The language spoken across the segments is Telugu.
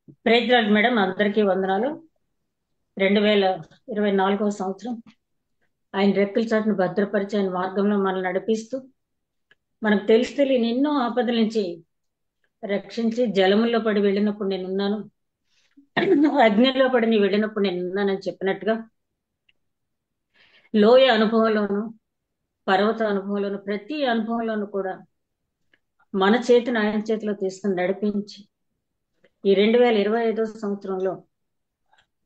ప్రైజ్ లార్డ్ మేడం, అందరికీ వందనాలు. 2024వ సంవత్సరం ఆయన రెక్కల చాటును భద్రపరిచి ఆయన మార్గంలో మనల్ని నడిపిస్తూ మనకు తెలిసి తెలియని ఎన్నో ఆపదల నుంచి రక్షించి, జలముల్లో పడి వెళ్ళినప్పుడు నేనున్నాను, అగ్నిలో పడి నీ వెళ్ళినప్పుడు నేనున్నానని చెప్పినట్టుగా లోయ అనుభవంలోను, పర్వత అనుభవంలోను, ప్రతి అనుభవంలోను కూడా మన చేతిని ఆయన చేతిలో తీసుకుని నడిపించి ఈ 2025వ సంవత్సరంలో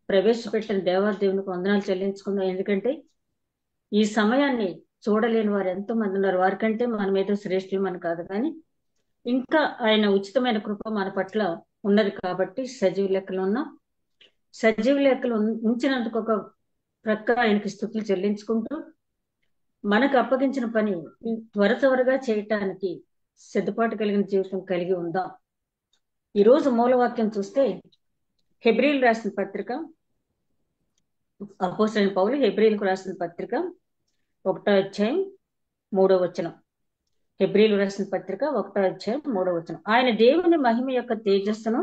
ప్రవేశపెట్టిన దేవాదేవునికి వందనాలు చెల్లించుకుందాం. ఎందుకంటే ఈ సమయాన్ని చూడలేని వారు ఎంతో మంది ఉన్నారు. వారికంటే మనం ఏదో శ్రేష్ఠులు మన కాదు, కానీ ఇంకా ఆయన ఉచితమైన కృప మన పట్ల ఉన్నది కాబట్టి సజీవ లెక్కలు ఉన్నాం. సజీవ లెక్కలు ఉంచినందుకు ఒక ప్రక్క ఆయనకి స్తుతులు చెల్లించుకుంటూ మనకు అప్పగించిన పని త్వర త్వరగా చేయటానికి సిద్ధపాటు కలిగిన జీవితం కలిగి ఉందాం. ఈ రోజు మూలవాక్యం చూస్తే హెబ్రీలు రాసిన పత్రిక, అపోస్తలుడైన పౌలు హెబ్రీలకు రాసిన పత్రిక 1వ అధ్యాయం 3వ వచనం. హెబ్రీలు రాసిన పత్రిక 1వ అధ్యాయం 3వ వచనం. ఆయన దేవుని మహిమ యొక్క తేజస్సును,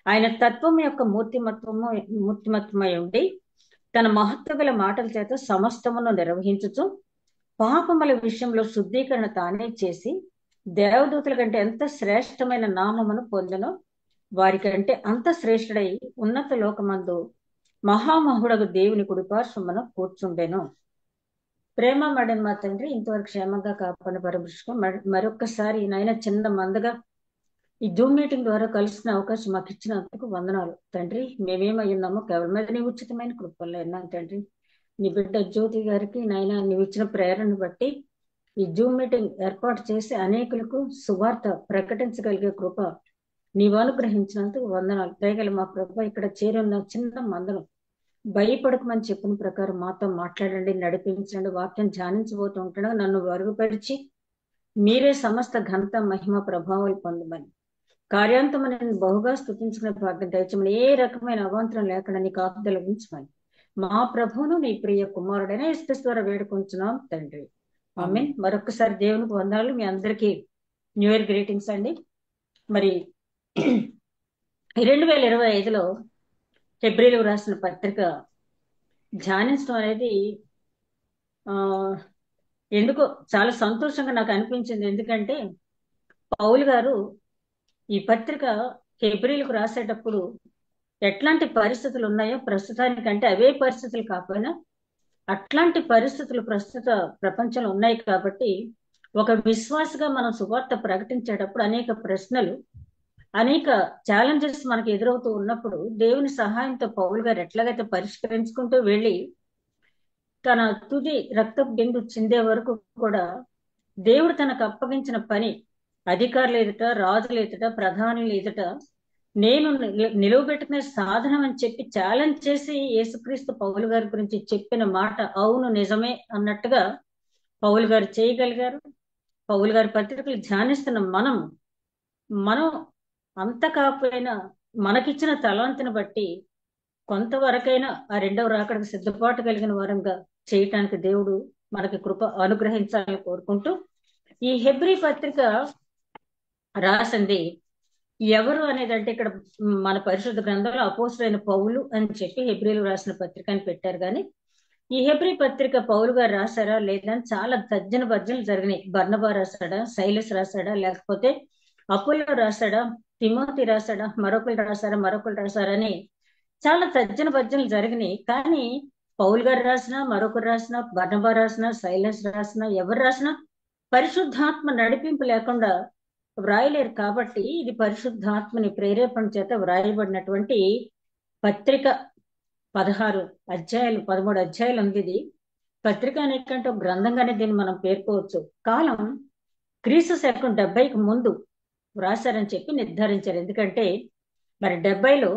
ఆయన తత్వం యొక్క మూర్తిమత్వమై ఉండి తన మహత్వ గల మాటల చేత సమస్తమును నిర్వహించుచు పాపముల విషయంలో శుద్ధీకరణ తానే చేసి దేవదూతల కంటే ఎంత శ్రేష్టమైన నామమును పొందెనో వారికంటే అంత శ్రేష్ఠుడై ఉన్నత లోకమందు మహామహుడగు దేవుని కుడిపార్శ్వమున కూర్చుండెను. ప్రేమ మడని మా తండ్రి, ఇంతవరకు క్షేమంగా కాపాడిన పరమృష్గా మరొక్కసారి నాయన చిన్న మందగా ఈ జూమ్ మీటింగ్ ద్వారా కలిసిన అవకాశం మాకు ఇచ్చినందుకు వందనాలు తండ్రి. మేమేమై ఉన్నామో కేవలం మీద నీ ఉచితమైన కృపల్లో విన్నాను తండ్రి. నీ బిడ్డ జ్యోతి గారికి నాయన నీవు ఇచ్చిన ప్రేరణను బట్టి ఈ జూమ్ మీటింగ్ ఏర్పాటు చేసి అనేకులకు సువార్త ప్రకటించగలిగే కృప నీవు అనుగ్రహించినందుకు వందనాలు. దయగల మా ప్రభ, ఇక్కడ చేరున్న చిన్న మందను భయపడకమని చెప్పిన ప్రకారం మాతో మాట్లాడండి, నడిపించండి. వాక్యం ధ్యానించబోతూ ఉంటుండగా నన్ను వరుగుపరిచి మీరే సమస్త ఘనత మహిమ ప్రభావాలు పొందమని, కార్యాంతమని నేను బహుగా స్తుతించుకునే భాగ్యం దయచమని, ఏ రకమైన అవాంతరం లేకుండా నీ కాపుదల ఉంచమని మా ప్రభువును నీ ప్రియ కుమారుడైన యేసుక్రీస్తు ద్వారా వేడుకుంటున్నాం తండ్రి. ఆమేన్. మరొకసారి దేవునికి వందనాలు. మీ అందరికీ న్యూ ఇయర్ గ్రీటింగ్స్ అండి. మరి 2025లో హెబ్రీలకు రాసిన పత్రిక ధ్యానించడం అనేది ఎందుకో చాలా సంతోషంగా నాకు అనిపించింది. ఎందుకంటే పౌలు గారు ఈ పత్రిక హెబ్రీలకు రాసేటప్పుడు ఎట్లాంటి పరిస్థితులు ఉన్నాయో ప్రస్తుతానికంటే అవే పరిస్థితులు కాకపోయినా అట్లాంటి పరిస్థితులు ప్రస్తుత ప్రపంచంలో ఉన్నాయి కాబట్టి ఒక విశ్వాసగా మనం సువార్త ప్రకటించేటప్పుడు అనేక ప్రశ్నలు, అనేక ఛాలెంజెస్ మనకి ఎదురవుతూ ఉన్నప్పుడు దేవుని సహాయంతో పౌలు గారు ఎట్లాగైతే పరిష్కరించుకుంటూ వెళ్ళి తన తుది రక్తపు బిందు చిందే వరకు కూడా దేవుడు తనకు అప్పగించిన పని అధికారులు ఎదుట, రాజులు ఎదుట, ప్రధానులు ఎదుట నేను నిలువబెట్టుకునే సాధనం అని చెప్పి ఛాలెంజ్ చేసి యేసుక్రీస్తు పౌలు గారి గురించి చెప్పిన మాట అవును నిజమే అన్నట్టుగా పౌలు గారు చేయగలిగారు. పౌలు గారి పత్రికలు ధ్యానిస్తున్న మనం అంత కాకపోయినా మనకిచ్చిన తలాంతిని బట్టి కొంతవరకైనా ఆ రెండవ రాకడకు సిద్ధపాటు కలిగిన వారంగా చేయటానికి దేవుడు మనకి కృప అనుగ్రహించాలని కోరుకుంటూ ఈ హెబ్రీ పత్రిక రాసింది ఎవరు అనేది అంటే ఇక్కడ మన పరిశుద్ధ గ్రంథంలో అపోస్తలుడైన పౌలు అని చెప్పి హెబ్రీలు రాసిన పత్రిక అని పెట్టారు. కానీ ఈ హెబ్రీ పత్రిక పౌలు గారు రాశారా లేదా అని చాలా తర్జన భర్జనలు జరిగినాయి. బర్నబా రాశాడా, సైలస్ రాశాడా, లేకపోతే అపోల్లో రాశాడా, తిమోతి రాశాడా, మరొకరు రాశారని చాలా తర్జన భర్జనలు జరిగినాయి. కానీ పౌలు గారు రాసినా, మరొకరు రాసినా, బర్నబా రాసినా, సైలస్ రాసినా, ఎవరు రాసినా పరిశుద్ధాత్మ నడిపింపు లేకుండా వ్రాయలేరు. కాబట్టి ఇది పరిశుద్ధాత్మని ప్రేరేపణ చేత వ్రాయబడినటువంటి పత్రిక. 13 అధ్యాయాలు ఉంది. ఇది పత్రిక అనేకంటే ఒక గ్రంథంగానే దీన్ని మనం పేర్కోవచ్చు. కాలం క్రీస్తు శకం 70కి ముందు వ్రాసారని చెప్పి నిర్ధారించారు. ఎందుకంటే మరి 70లో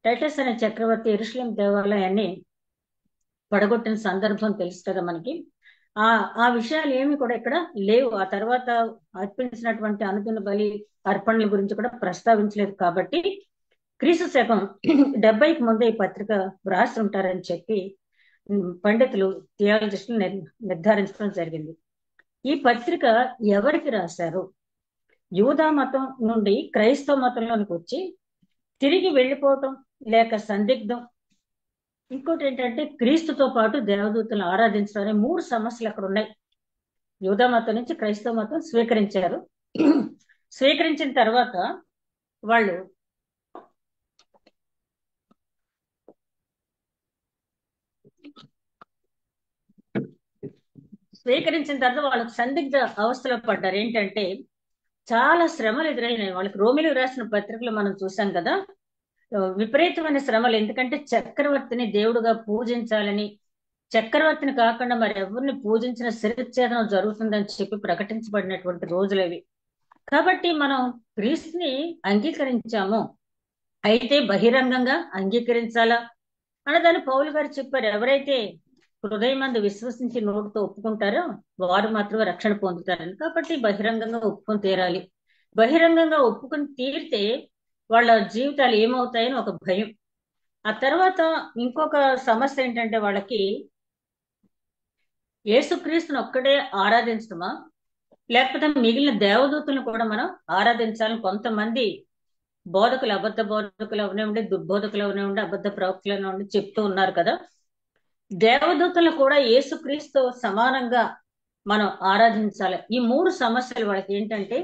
టైటస్ అనే చక్రవర్తి యెరూషలేం దేవాలయాన్ని పడగొట్టిన సందర్భం తెలుసు కదా మనకి. ఆ విషయాలు ఏమి కూడా ఇక్కడ లేవు. ఆ తర్వాత అర్పించినటువంటి అనుదిన బలి అర్పణల గురించి కూడా ప్రస్తావించలేదు. కాబట్టి క్రీస్తు శకం 70కి ముందే ఈ పత్రిక వ్రాసి ఉంటారని చెప్పి పండితులు, థియాలజిస్టులు నిర్ధారించడం జరిగింది. ఈ పత్రిక ఎవరికి రాశారు? యూదా మతం నుండి క్రైస్తవ మతంలోనికి వచ్చి తిరిగి వెళ్ళిపోవటం లేక సందిగ్ధం, ఇంకోటి ఏంటంటే క్రీస్తుతో పాటు దేవదూతలను ఆరాధించడం అనే 3 సమస్యలు అక్కడ ఉన్నాయి. యూదా మతం నుంచి క్రైస్తవ మతం స్వీకరించారు. స్వీకరించిన తర్వాత వాళ్ళు వాళ్ళకి సందిగ్ధ అవస్థలో పడ్డారు. ఏంటంటే చాలా శ్రమలు ఎదురైనాయి వాళ్ళకి. రోమిలకు రాసిన పత్రికలు మనం చూసాం కదా, విపరీతమైన శ్రమలు. ఎందుకంటే చక్రవర్తిని దేవుడుగా పూజించాలని, చక్రవర్తిని కాకుండా మరి ఎవరిని పూజించిన శిరచ్ఛేదనం జరుగుతుందని చెప్పి ప్రకటించబడినటువంటి రోజులు అవి. కాబట్టి మనం క్రీస్తుని అంగీకరించాము, అయితే బహిరంగంగా అంగీకరించాలా అన్నదాన్ని పౌలు గారు చెప్పారు. ఎవరైతే హృదయమందు విశ్వసించి నోటితో ఒప్పుకుంటారో వారు మాత్రమే రక్షణ పొందుతారని. కాబట్టి బహిరంగంగా ఒప్పుకొని తీరాలి. బహిరంగంగా ఒప్పుకొని తీరితే వాళ్ళ జీవితాలు ఏమవుతాయని ఒక భయం. ఆ తర్వాత ఇంకొక సమస్య ఏంటంటే వాళ్ళకి యేసుక్రీస్తుని ఒక్కడే ఆరాధించడమా, లేకపోతే మిగిలిన దేవదూతలను కూడా మనం ఆరాధించాలని కొంతమంది బోధకులు, అబద్ధ బోధకులు అవనివ్వండి, దుర్బోధకులు అవనివ్వండి, అబద్ధ ప్రవక్తలు అవనివ్వండి చెప్తూ ఉన్నారు కదా. దేవదూతలను కూడా యేసుక్రీస్తు సమానంగా మనం ఆరాధించాలి. ఈ 3 సమస్యలు వాళ్ళకి ఏంటంటే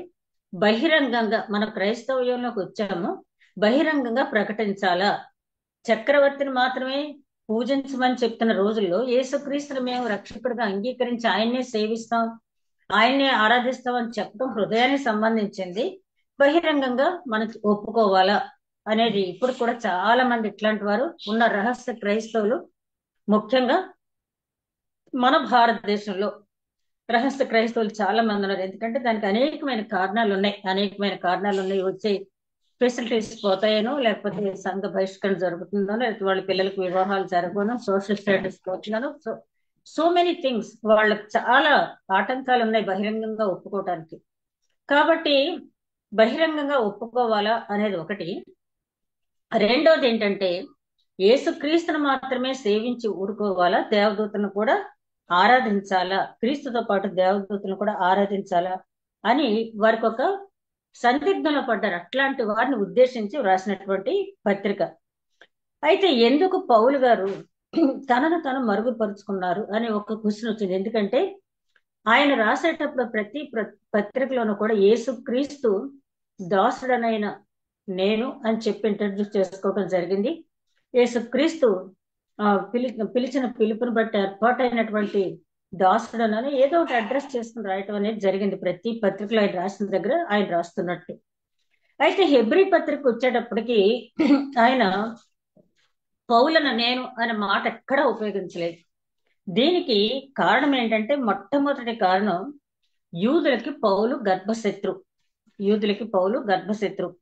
బహిరంగంగా మన క్రైస్తవ్యంలోకి వచ్చాము, బహిరంగంగా ప్రకటించాలా. చక్రవర్తిని మాత్రమే పూజించమని చెప్తున్న రోజుల్లో యేసుక్రీస్తుని మేము రక్షకుడిగా అంగీకరించి ఆయన్నే సేవిస్తాం, ఆయన్నే ఆరాధిస్తాం అని చెప్పడం హృదయానికి సంబంధించింది. బహిరంగంగా మనం ఒప్పుకోవాలా అనేది ఇప్పుడు కూడా చాలా మంది ఇట్లాంటి వారు ఉన్న రహస్య క్రైస్తవులు, ముఖ్యంగా మన భారతదేశంలో రహస్య క్రైస్తవులు చాలా మంది ఉన్నారు. ఎందుకంటే దానికి అనేకమైన కారణాలు ఉన్నాయి. వచ్చే ఫెసిలిటీస్ పోతాయనో, లేకపోతే సంఘ బహిష్కరణ జరుగుతుందో, లేకపోతే వాళ్ళ పిల్లలకు వివాహాలు జరగను, సోషల్ స్టేటస్ పోతున్నాను, సో మెనీ థింగ్స్. వాళ్ళకి చాలా ఆటంకాలు ఉన్నాయి బహిరంగంగా ఒప్పుకోవటానికి. కాబట్టి బహిరంగంగా ఒప్పుకోవాలా అనేది ఒకటి. రెండోది ఏంటంటే యేసుక్రీస్తును మాత్రమే సేవించి ఊరుకోవాలా, దేవదూతను కూడా ఆరాధించాలా, క్రీస్తుతో పాటు దేవదూతను కూడా ఆరాధించాలా అని వారికి ఒక సందిగ్ధంలో పడ్డారు. అట్లాంటి వారిని ఉద్దేశించి వ్రాసినటువంటి పత్రిక. అయితే ఎందుకు పౌలు గారు తనను తను మరుగుపరుచుకున్నారు అని ఒక క్వశ్చన్ వచ్చింది. ఎందుకంటే ఆయన రాసేటప్పుడు ప్రతి పత్రికలోనూ కూడా యేసుక్రీస్తు దాసుడనైన నేను అని చెప్పి ఇంట్రడ్యూస్ చేసుకోవడం జరిగింది. యేసుక్రీస్తు పిలిచిన పిలుపుని బట్టి ఏర్పాటైనటువంటి దాసుడనని ఏదో ఒకటి అడ్రస్ చేసుకుని రాయటం అనేది జరిగింది. ప్రతి పత్రికలో ఆయన రాసిన దగ్గర ఆయన రాస్తున్నట్టు. అయితే హెబ్రీ పత్రిక వచ్చేటప్పటికి ఆయన పౌలను నేను అనే మాట ఎక్కడా ఉపయోగించలేదు. దీనికి కారణం ఏంటంటే మొట్టమొదటి కారణం యూదులకి పౌలు గర్భశత్రు.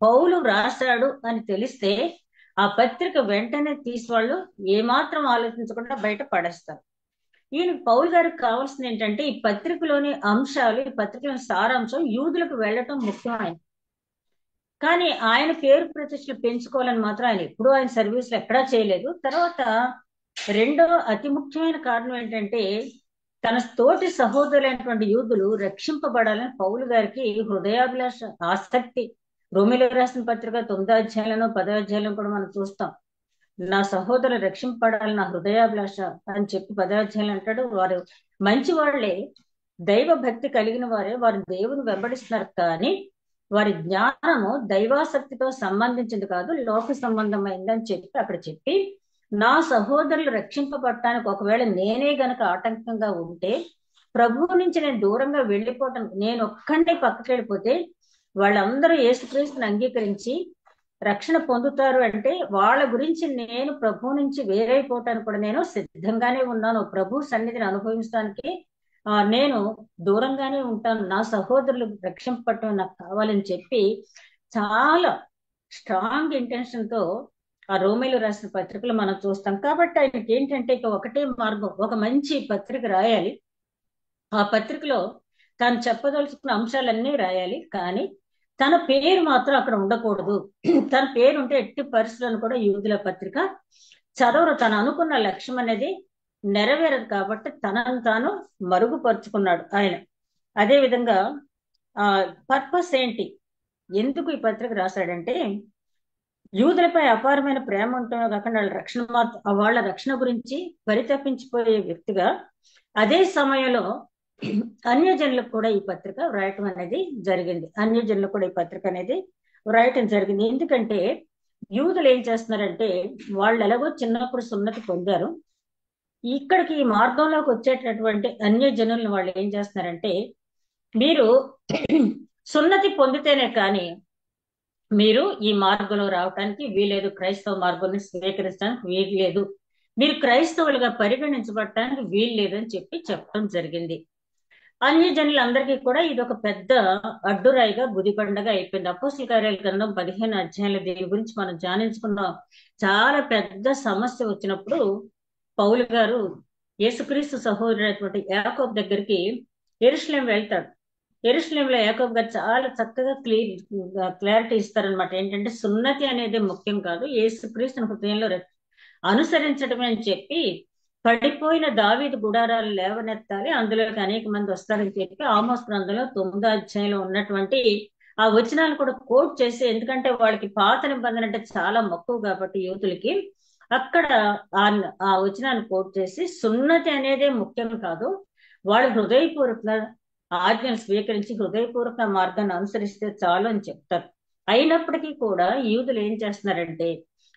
పౌలు రాశాడు అని తెలిస్తే ఆ పత్రిక వెంటనే తీసి వాళ్ళు ఏమాత్రం ఆలోచించకుండా బయట పడేస్తారు. ఈయన పౌలు గారికి కావాల్సింది ఏంటంటే ఈ పత్రికలోని అంశాలు, ఈ పత్రికలోని సారాంశం యూదులకు వెళ్ళటం ముఖ్యమైనది. కానీ ఆయన పేరు ప్రతిష్టలు పెంచుకోవాలని మాత్రం ఆయన ఎప్పుడూ ఆయన సర్వీసులు ఎక్కడా చేయలేదు. తర్వాత రెండో అతి ముఖ్యమైన కారణం ఏంటంటే తన తోటి సహోదరులైనటువంటి యూదులు రక్షింపబడాలని పౌలు గారికి హృదయాభిలాష, ఆసక్తి. రోమిలకు రాసిన పత్రిక 9వ అధ్యాయంలో 10వ అధ్యాయంలో కూడా మనం చూస్తాం. నా సహోదరులు రక్షింపబడాలని నా హృదయాభిలాష అని చెప్పి 10వ అధ్యాయంలో అంటాడు. వారు మంచి వాళ్లే, దైవ భక్తి కలిగిన వారే, వారు దేవుని వెంబడిస్తున్నారు. కానీ వారి జ్ఞానము దైవాసక్తితో సంబంధించింది కాదు, లోక సంబంధమైంది అని చెప్పి అక్కడ చెప్పి, నా సహోదరులు రక్షింపబడటానికి ఒకవేళ నేనే గనక ఆటంకంగా ఉంటే, ప్రభువు నుంచి నేను దూరంగా వెళ్ళిపోవటం, నేను ఒక్కడే పక్కకి వెళ్ళిపోతే వాళ్ళందరూ యేసుక్రీస్తుని అంగీకరించి రక్షణ పొందుతారు అంటే వాళ్ళ గురించి నేను ప్రభు నుంచి వేరైపోవటానికి కూడా నేను సిద్ధంగానే ఉన్నాను. ప్రభు సన్నిధిని అనుభవించడానికి నేను దూరంగానే ఉంటాను. నా సహోదరులు రక్షింపటం నాకు కావాలని చెప్పి చాలా స్ట్రాంగ్ ఇంటెన్షన్ తో ఆ రోమిలు రాసిన పత్రికలు మనం చూస్తాం. కాబట్టి ఆయనకి ఏంటంటే ఇక ఒకటే మార్గం, ఒక మంచి పత్రిక రాయాలి. ఆ పత్రికలో తాను చెప్పదలుచుకున్న అంశాలన్నీ రాయాలి, కానీ తన పేరు మాత్రం అక్కడ ఉండకూడదు. తన పేరు ఉంటే ఎట్టి పరిస్థితులను కూడా యూదుల పత్రిక చదవరు. తను అనుకున్న లక్ష్యం అనేది నెరవేరదు. కాబట్టి తనను తాను మరుగుపరుచుకున్నాడు ఆయన. అదే విధంగా పర్పస్ ఏంటి, ఎందుకు ఈ పత్రిక రాశాడంటే యూదులపై అపారమైన ప్రేమ ఉండటమే కాకుండా వాళ్ళ రక్షణ గురించి పరితపించిపోయే వ్యక్తిగా అదే సమయంలో అన్యజనులకు కూడా ఈ పత్రిక వ్రాయటం అనేది జరిగింది. అన్యజనులకు కూడా ఈ పత్రిక అనేది వ్రాయటం జరిగింది. ఎందుకంటే యూదులు ఏం చేస్తున్నారంటే, వాళ్ళు ఎలాగో చిన్నప్పుడు సున్నతి పొందారు. ఇక్కడికి ఈ మార్గంలోకి వచ్చేటటువంటి అన్యజనులను వాళ్ళు ఏం చేస్తున్నారంటే, మీరు సున్నతి పొందితేనే కానీ మీరు ఈ మార్గంలో రావటానికి వీలేదు, క్రైస్తవ మార్గాన్ని స్వీకరించడానికి వీల్లేదు, మీరు క్రైస్తవులుగా పరిగణించబడటానికి వీల్లేదు అని చెప్పడం జరిగింది. అన్యజనులందరికీ కూడా ఇది ఒక పెద్ద అడ్డురాయిగా గుదిబండగా అయిపోయింది. అపోస్తల కార్యాల గ్రంథం 15 అధ్యాయంలో దీని గురించి మనం ధ్యానించుకున్నాం. చాలా పెద్ద సమస్య వచ్చినప్పుడు పౌలు గారు యేసుక్రీస్తు సహోదరుడైనటువంటి యాకోబు దగ్గరికి యెరూషలేం వెళ్తాడు. యెరూషలేంలో యాకోబు గారు చాలా చక్కగా క్లారిటీ ఇస్తారనమాట. ఏంటంటే సున్నతి అనేది ముఖ్యం కాదు, యేసుక్రీస్తుని హృదయంలో అనుసరించడమే అని చెప్పి, పడిపోయిన దావీదు గుడారాలు లేవనెత్తాలి, అందులోకి అనేక మంది వస్తారని చెప్పి ఆమోస్ గ్రంథంలో 9వ అధ్యాయంలో ఉన్నటువంటి ఆ వచనాలు కూడా కోట్ చేసి, ఎందుకంటే వాళ్ళకి పాత నిబంధన అంటే చాలా మక్కువ కాబట్టి యూతులకి, అక్కడ ఆ వచనాన్ని కోట్ చేసి సున్నతి అనేదే ముఖ్యం కాదు, వాళ్ళు హృదయపూర్వక ఆజ్ఞలు స్వీకరించి హృదయపూర్వక మార్గాన్ని అనుసరిస్తే చాలు అని చెప్తారు. అయినప్పటికీ కూడా యూదులు ఏం చేస్తున్నారంటే,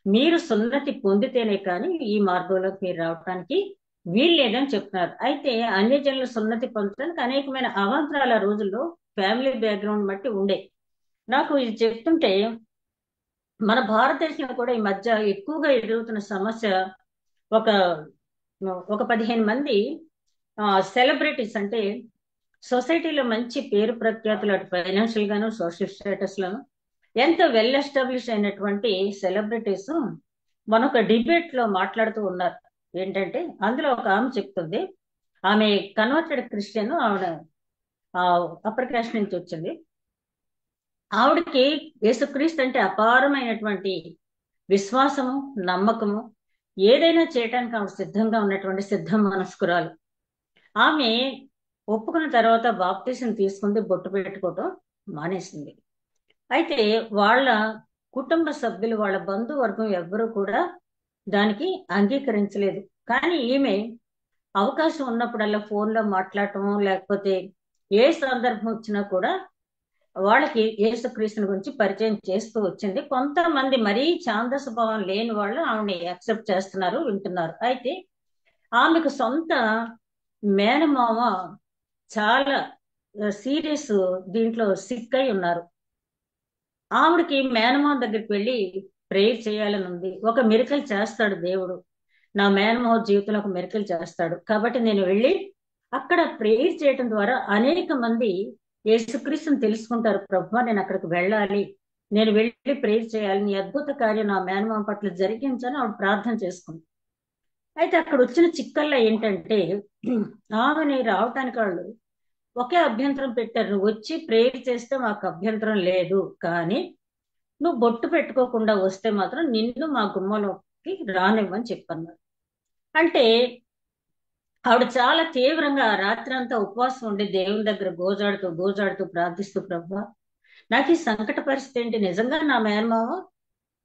మీరు సున్నతి పొందితేనే కానీ ఈ మార్గంలోకి మీరు రావడానికి వీల్లేదని చెప్తున్నారు. అయితే అన్యజనులు సున్నతి పొందడానికి అనేకమైన అవాంతరాల రోజుల్లో ఫ్యామిలీ బ్యాక్గ్రౌండ్ బట్టి ఉండే. నాకు ఇది చెప్తుంటే మన భారతదేశంలో కూడా ఈ మధ్య ఎక్కువగా ఎదురవుతున్న సమస్య, ఒక ఒక 15 మంది సెలబ్రిటీస్, అంటే సొసైటీలో మంచి పేరు ప్రఖ్యాతులు, అటు ఫైనాన్షియల్ గాను సోషల్ స్టేటస్ లను ఎంతో వెల్ ఎస్టాబ్లిష్ అయినటువంటి సెలబ్రిటీస్ మనొక డిబేట్ లో మాట్లాడుతూ ఉన్నారు. ఏంటంటే అందులో ఒక ఆమె చెప్తుంది, ఆమె కన్వర్టెడ్ క్రిస్టియన్, ఆవిడ అప్పర్ కాస్ట్ నుంచి వచ్చింది. ఆవిడకి యేసుక్రీస్తు అంటే అపారమైనటువంటి విశ్వాసము, నమ్మకము, ఏదైనా చేయడానికి ఆవిడ సిద్ధంగా ఉన్నటువంటి సిద్ధ మనస్కురాలు. ఆమె ఒప్పుకున్న తర్వాత బాప్టిజం తీసుకుంది, బొట్టు పెట్టుకోవటం మానేసింది. అయితే వాళ్ళ కుటుంబ సభ్యులు, వాళ్ళ బంధువర్గం ఎవ్వరూ కూడా దానికి అంగీకరించలేదు. కానీ ఈమె అవకాశం ఉన్నప్పుడల్లా ఫోన్లో మాట్లాడటము, లేకపోతే ఏ సందర్భం వచ్చినా కూడా వాళ్ళకి యేసుక్రీస్తుని గురించి పరిచయం చేస్తూ వచ్చింది. కొంతమంది మరీ ఛాందస భావం లేని వాళ్ళు ఆమెని యాక్సెప్ట్ చేస్తున్నారు, వింటున్నారు. అయితే ఆమెకు సొంత మేనమామ చాలా సీరియస్ దీంట్లో సిక్ అయి ఉన్నారు. ఆవిడకి మేనమామ దగ్గరికి వెళ్ళి ప్రేయర్ చేయాలని ఉంది. ఒక మిరకల్ చేస్తాడు దేవుడు, నా మేనమావ జీవితంలో ఒక మిరకల్ చేస్తాడు, కాబట్టి నేను వెళ్ళి అక్కడ ప్రేయర్ చేయటం ద్వారా అనేక మంది యేసుక్రీస్తుని తెలుసుకుంటారు. ప్రభువా, నేను అక్కడికి వెళ్ళాలి, నేను వెళ్ళి ప్రేయర్ చేయాలి, నీ అద్భుత కార్యం నా మేనమామ పట్ల జరిగించని ఆవిడ ప్రార్థన చేసుకుంది. అయితే అక్కడ వచ్చిన చిక్కల్లో ఏంటంటే, ఆమెని రావటానికి వాళ్ళు ఒకే అభ్యంతరం పెట్టారు, నువ్వు వచ్చి ప్రేయర్ చేస్తే మాకు అభ్యంతరం లేదు, కానీ నువ్వు బొట్టు పెట్టుకోకుండా వస్తే మాత్రం నిన్ను మా గుమ్మలోకి రానివ్వని చెప్పన్నారు. అంటే ఆవిడ చాలా తీవ్రంగా రాత్రి అంతా ఉపవాసం ఉండి దేవుని దగ్గర గోజాడుతూ ప్రార్థిస్తూ, ప్రభువా, నాకు ఈ సంకట పరిస్థితి ఏంటి, నిజంగా నా మేనమావ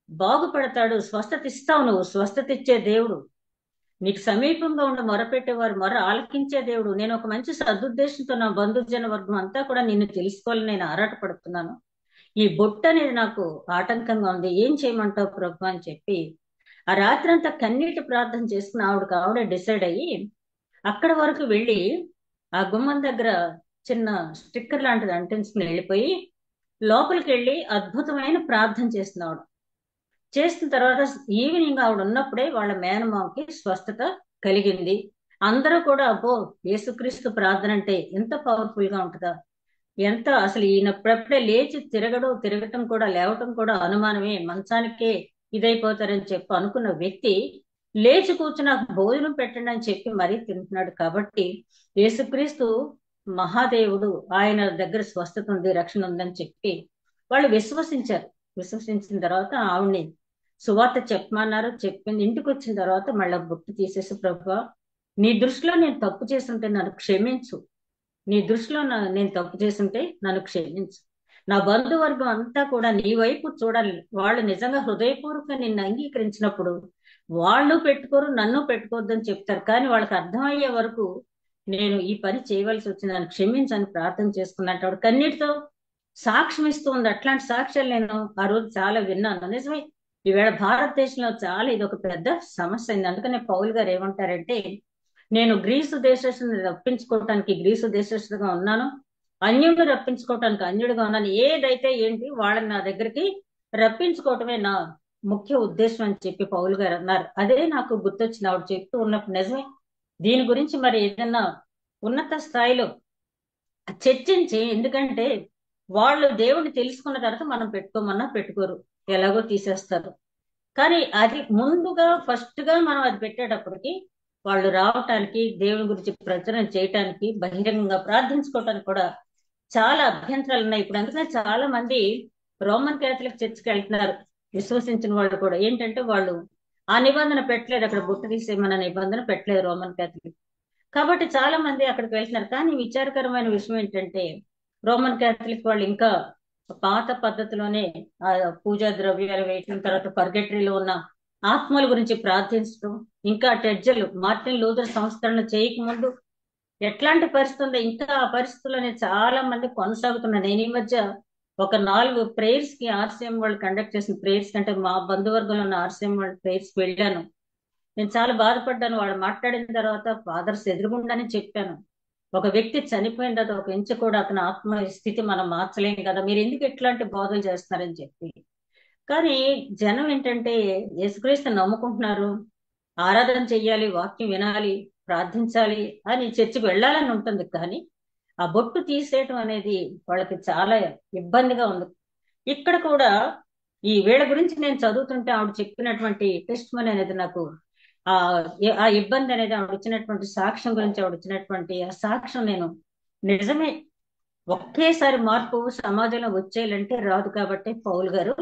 బాగుపడతాడు, స్వస్థత ఇస్తావు, నువ్వు స్వస్థత ఇచ్చే దేవుడు, నీకు సమీపంగా ఉండి మొరపెట్టేవారు మొర ఆలకించే దేవుడు, నేను ఒక మంచి సదుద్దేశంతో నా బంధుజన వర్గం అంతా కూడా నిన్ను తెలుసుకోవాలని నేను ఆరాటపడుతున్నాను, ఈ బొట్టు అనేది నాకు ఆటంకంగా ఉంది, ఏం చేయమంటావు ప్రభు అని చెప్పి ఆ రాత్రి అంతా కన్నీటి ప్రార్థన చేసుకుని ఆవిడే డిసైడ్ అయ్యి అక్కడ వరకు వెళ్ళి ఆ గుమ్మం దగ్గర చిన్న స్టిక్కర్ లాంటిది అంటించుకుని వెళ్ళిపోయి లోపలికి వెళ్ళి అద్భుతమైన ప్రార్థన చేసిన ఆవిడ. చేసిన తర్వాత ఈవినింగ్ ఆవిడ ఉన్నప్పుడే వాళ్ళ మేనమామకి స్వస్థత కలిగింది. అందరూ కూడా అబ్బో, యేసుక్రీస్తు ప్రార్థన అంటే ఎంత పవర్ఫుల్ గా ఉంటుందా, ఎంత అసలు ఈయనప్పుడప్పుడే లేచి తిరగటం కూడా లేవటం కూడా అనుమానమే, మంచానికే ఇదైపోతారని చెప్పి అనుకున్న వ్యక్తి లేచి కూర్చుని నాకు భోజనం పెట్టండి అని చెప్పి మరీ తింటున్నాడు. కాబట్టి యేసుక్రీస్తు మహాదేవుడు, ఆయన దగ్గర స్వస్థత ఉంది, రక్షణ ఉందని చెప్పి వాళ్ళు విశ్వసించారు. విశ్వసించిన తర్వాత ఆవిడ్ని సువార్త చెప్పమన్నారు. చెప్పింది. ఇంటికి వచ్చిన తర్వాత మళ్ళీ బొట్టు తీసేసి, ప్రభువా, నీ దృష్టిలో నేను తప్పు చేస్తుంటే నన్ను క్షమించు, నీ దృష్టిలో నేను తప్పు చేస్తుంటే నన్ను క్షమించు, నా బంధువర్గం అంతా కూడా నీ వైపు చూడాలి. వాళ్ళు నిజంగా హృదయపూర్వకంగా నిన్ను అంగీకరించినప్పుడు వాళ్ళు పెట్టుకోరు, నన్ను పెట్టుకోవద్దని చెప్తారు. కానీ వాళ్ళకి అర్థమయ్యే వరకు నేను ఈ పని చేయవలసి వచ్చింది, నన్ను క్షమించని ప్రార్థన చేసుకున్నట్టు ఆవిడ కన్నీటితో సాక్ష్యం ఇస్తూ ఉంది. అట్లాంటి సాక్ష్యాలు నేను ఆ రోజు చాలా విన్నాను. నిజమే, ఈవేళ భారతదేశంలో చాలా ఇది ఒక పెద్ద సమస్య అయింది. అందుకనే పౌలు గారు ఏమంటారంటే, నేను గ్రీసు దేశస్తుని రప్పించుకోవటానికి గ్రీసు దేశస్తుగా ఉన్నాను, అన్యుడిని రప్పించుకోవటానికి అన్యుడిగా ఉన్నాను. ఏదైతే ఏంటి వాళ్ళని నా దగ్గరికి రప్పించుకోవటమే నా ముఖ్య ఉద్దేశం అని చెప్పి పౌలు గారు అన్నారు. అదే నాకు గుర్తొచ్చింది ఆవిడ చెప్తూ ఉన్నప్పుడు. నిజమే, దీని గురించి మరి ఏదన్నా ఉన్నత స్థాయిలో చర్చించి, ఎందుకంటే వాళ్ళు దేవుణ్ణి తెలుసుకున్న తర్వాత మనం పెట్టుకోమన్నా పెట్టుకోరు, ఎలాగో తీసేస్తారు. కానీ అది ముందుగా ఫస్ట్ గా మనం అది పెట్టేటప్పటికి వాళ్ళు రావటానికి, దేవుని గురించి ప్రచురణ చేయటానికి, బహిరంగంగా ప్రార్థించుకోవటానికి కూడా చాలా అభ్యంతరాలు ఉన్నాయి ఇప్పుడు. అందుకనే చాలా మంది రోమన్ క్యాథలిక్ చర్చికి వెళ్తున్నారు. విశ్వసించిన వాళ్ళు కూడా ఏంటంటే వాళ్ళు ఆ నిబంధన పెట్టలేదు, అక్కడ బొట్టు తీసేయమన్న నిబంధన పెట్టలేదు రోమన్ క్యాథలిక్. కాబట్టి చాలా మంది అక్కడికి వెళ్తున్నారు. కానీ విచారకరమైన విషయం ఏంటంటే, రోమన్ క్యాథలిక్ వాళ్ళు ఇంకా పాత పద్ధతిలోనే ఆ పూజా ద్రవ్యాలు వేయటం, తర్వాత పర్గటరీలో ఉన్న ఆత్మల గురించి ప్రార్థించడం, ఇంకా టెడ్జలు మార్టిన్ లూథర్ సంస్కరణ చేయకముందు ఎట్లాంటి పరిస్థితి ఉందో ఇంకా ఆ పరిస్థితుల్లోనే చాలా మంది కొనసాగుతున్నారు. నేను ఈ మధ్య ఒక 4 ప్రేయర్స్ కి ఆర్సీఎం వాళ్ళు కండక్ట్ చేసిన ప్రేయర్స్ కంటే మా బంధువర్గంలో ఉన్న ఆర్సీఎం వాళ్ళ ప్రేయర్స్ వెళ్ళాను. నేను చాలా బాధపడ్డాను. వాడు మాట్లాడిన తర్వాత ఫాదర్స్ ఎదురుగుండానే చెప్పాను, ఒక వ్యక్తి చనిపోయిన తర్వాత ఒక ఇంచు కూడా అతని ఆత్మ స్థితి మనం మార్చలేం కదా, మీరు ఎందుకు ఇట్లాంటి బోధలు చేస్తున్నారని చెప్పి. కానీ జనం ఏంటంటే యేసుక్రీస్తు నమ్ముకుంటున్నారు, ఆరాధన చెయ్యాలి, వాక్యం వినాలి, ప్రార్థించాలి అని చర్చికి వెళ్ళాలని ఉంటుంది. కానీ ఆ బొట్టు తీసేయటం అనేది వాళ్ళకి చాలా ఇబ్బందిగా ఉంది. ఇక్కడ కూడా ఈ వీళ్ళ గురించి నేను చదువుతుంటే ఆవిడ చెప్పినటువంటి టెస్ట్ మనీ అనేది నాకు ఆ ఆ ఇబ్బంది అనేది, ఆవిడ వచ్చినటువంటి సాక్ష్యం గురించి ఆవిడ వచ్చినటువంటి ఆ సాక్ష్యం నేను నిజమే, ఒకేసారి మార్పు సమాజంలో వచ్చేయాలంటే రాదు. కాబట్టి పౌలు గారు,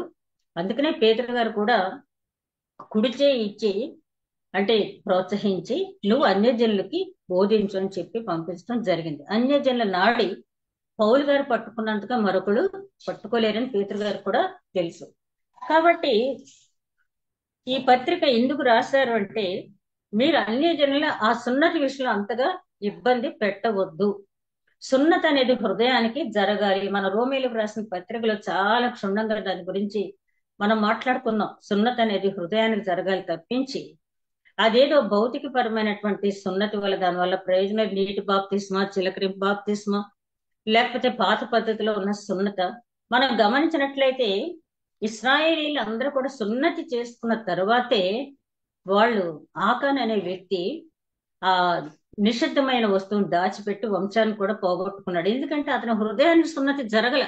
అందుకనే పేతురు గారు కూడా కుడి చేయి ఇచ్చి అంటే ప్రోత్సహించి నువ్వు అన్యజనులకి బోధించు అని చెప్పి పంపించడం జరిగింది. అన్యజనుల నాడి పౌలు గారు పట్టుకున్నంతగా మరొకడు పట్టుకోలేరని పేతురు గారు కూడా తెలుసు. కాబట్టి ఈ పత్రిక ఎందుకు రాశారు అంటే, మీరు అన్యజనుల ఆ సున్నతి విషయంలో అంతగా ఇబ్బంది పెట్టవద్దు. సున్నతి అనేది హృదయానికి జరగాలి. మన రోమీలకు రాసిన పత్రికలో చాలా క్షుణ్ణంగా దాని గురించి మనం మాట్లాడుకున్నాం. సున్నతి అనేది హృదయానికి జరగాలి తప్పించి అదేదో భౌతిక పరమైనటువంటి సున్నతి వల్ల దానివల్ల ప్రయోజనం, నీటి బాప్తిస్మా, చిలకరింపు బాప్తిస్మా, లేకపోతే పాత పద్ధతిలో ఉన్న సున్నత. మనం గమనించినట్లయితే ఇశ్రాయేలీలు అందరూ కూడా సున్నతి చేసుకున్న తరువాతే వాళ్ళు ఆకాన్ అనే వ్యక్తి ఆ నిషిద్ధమైన వస్తువును దాచిపెట్టి వంశాన్ని కూడా పోగొట్టుకున్నాడు. ఎందుకంటే అతని హృదయాన్ని సున్నతి జరగల.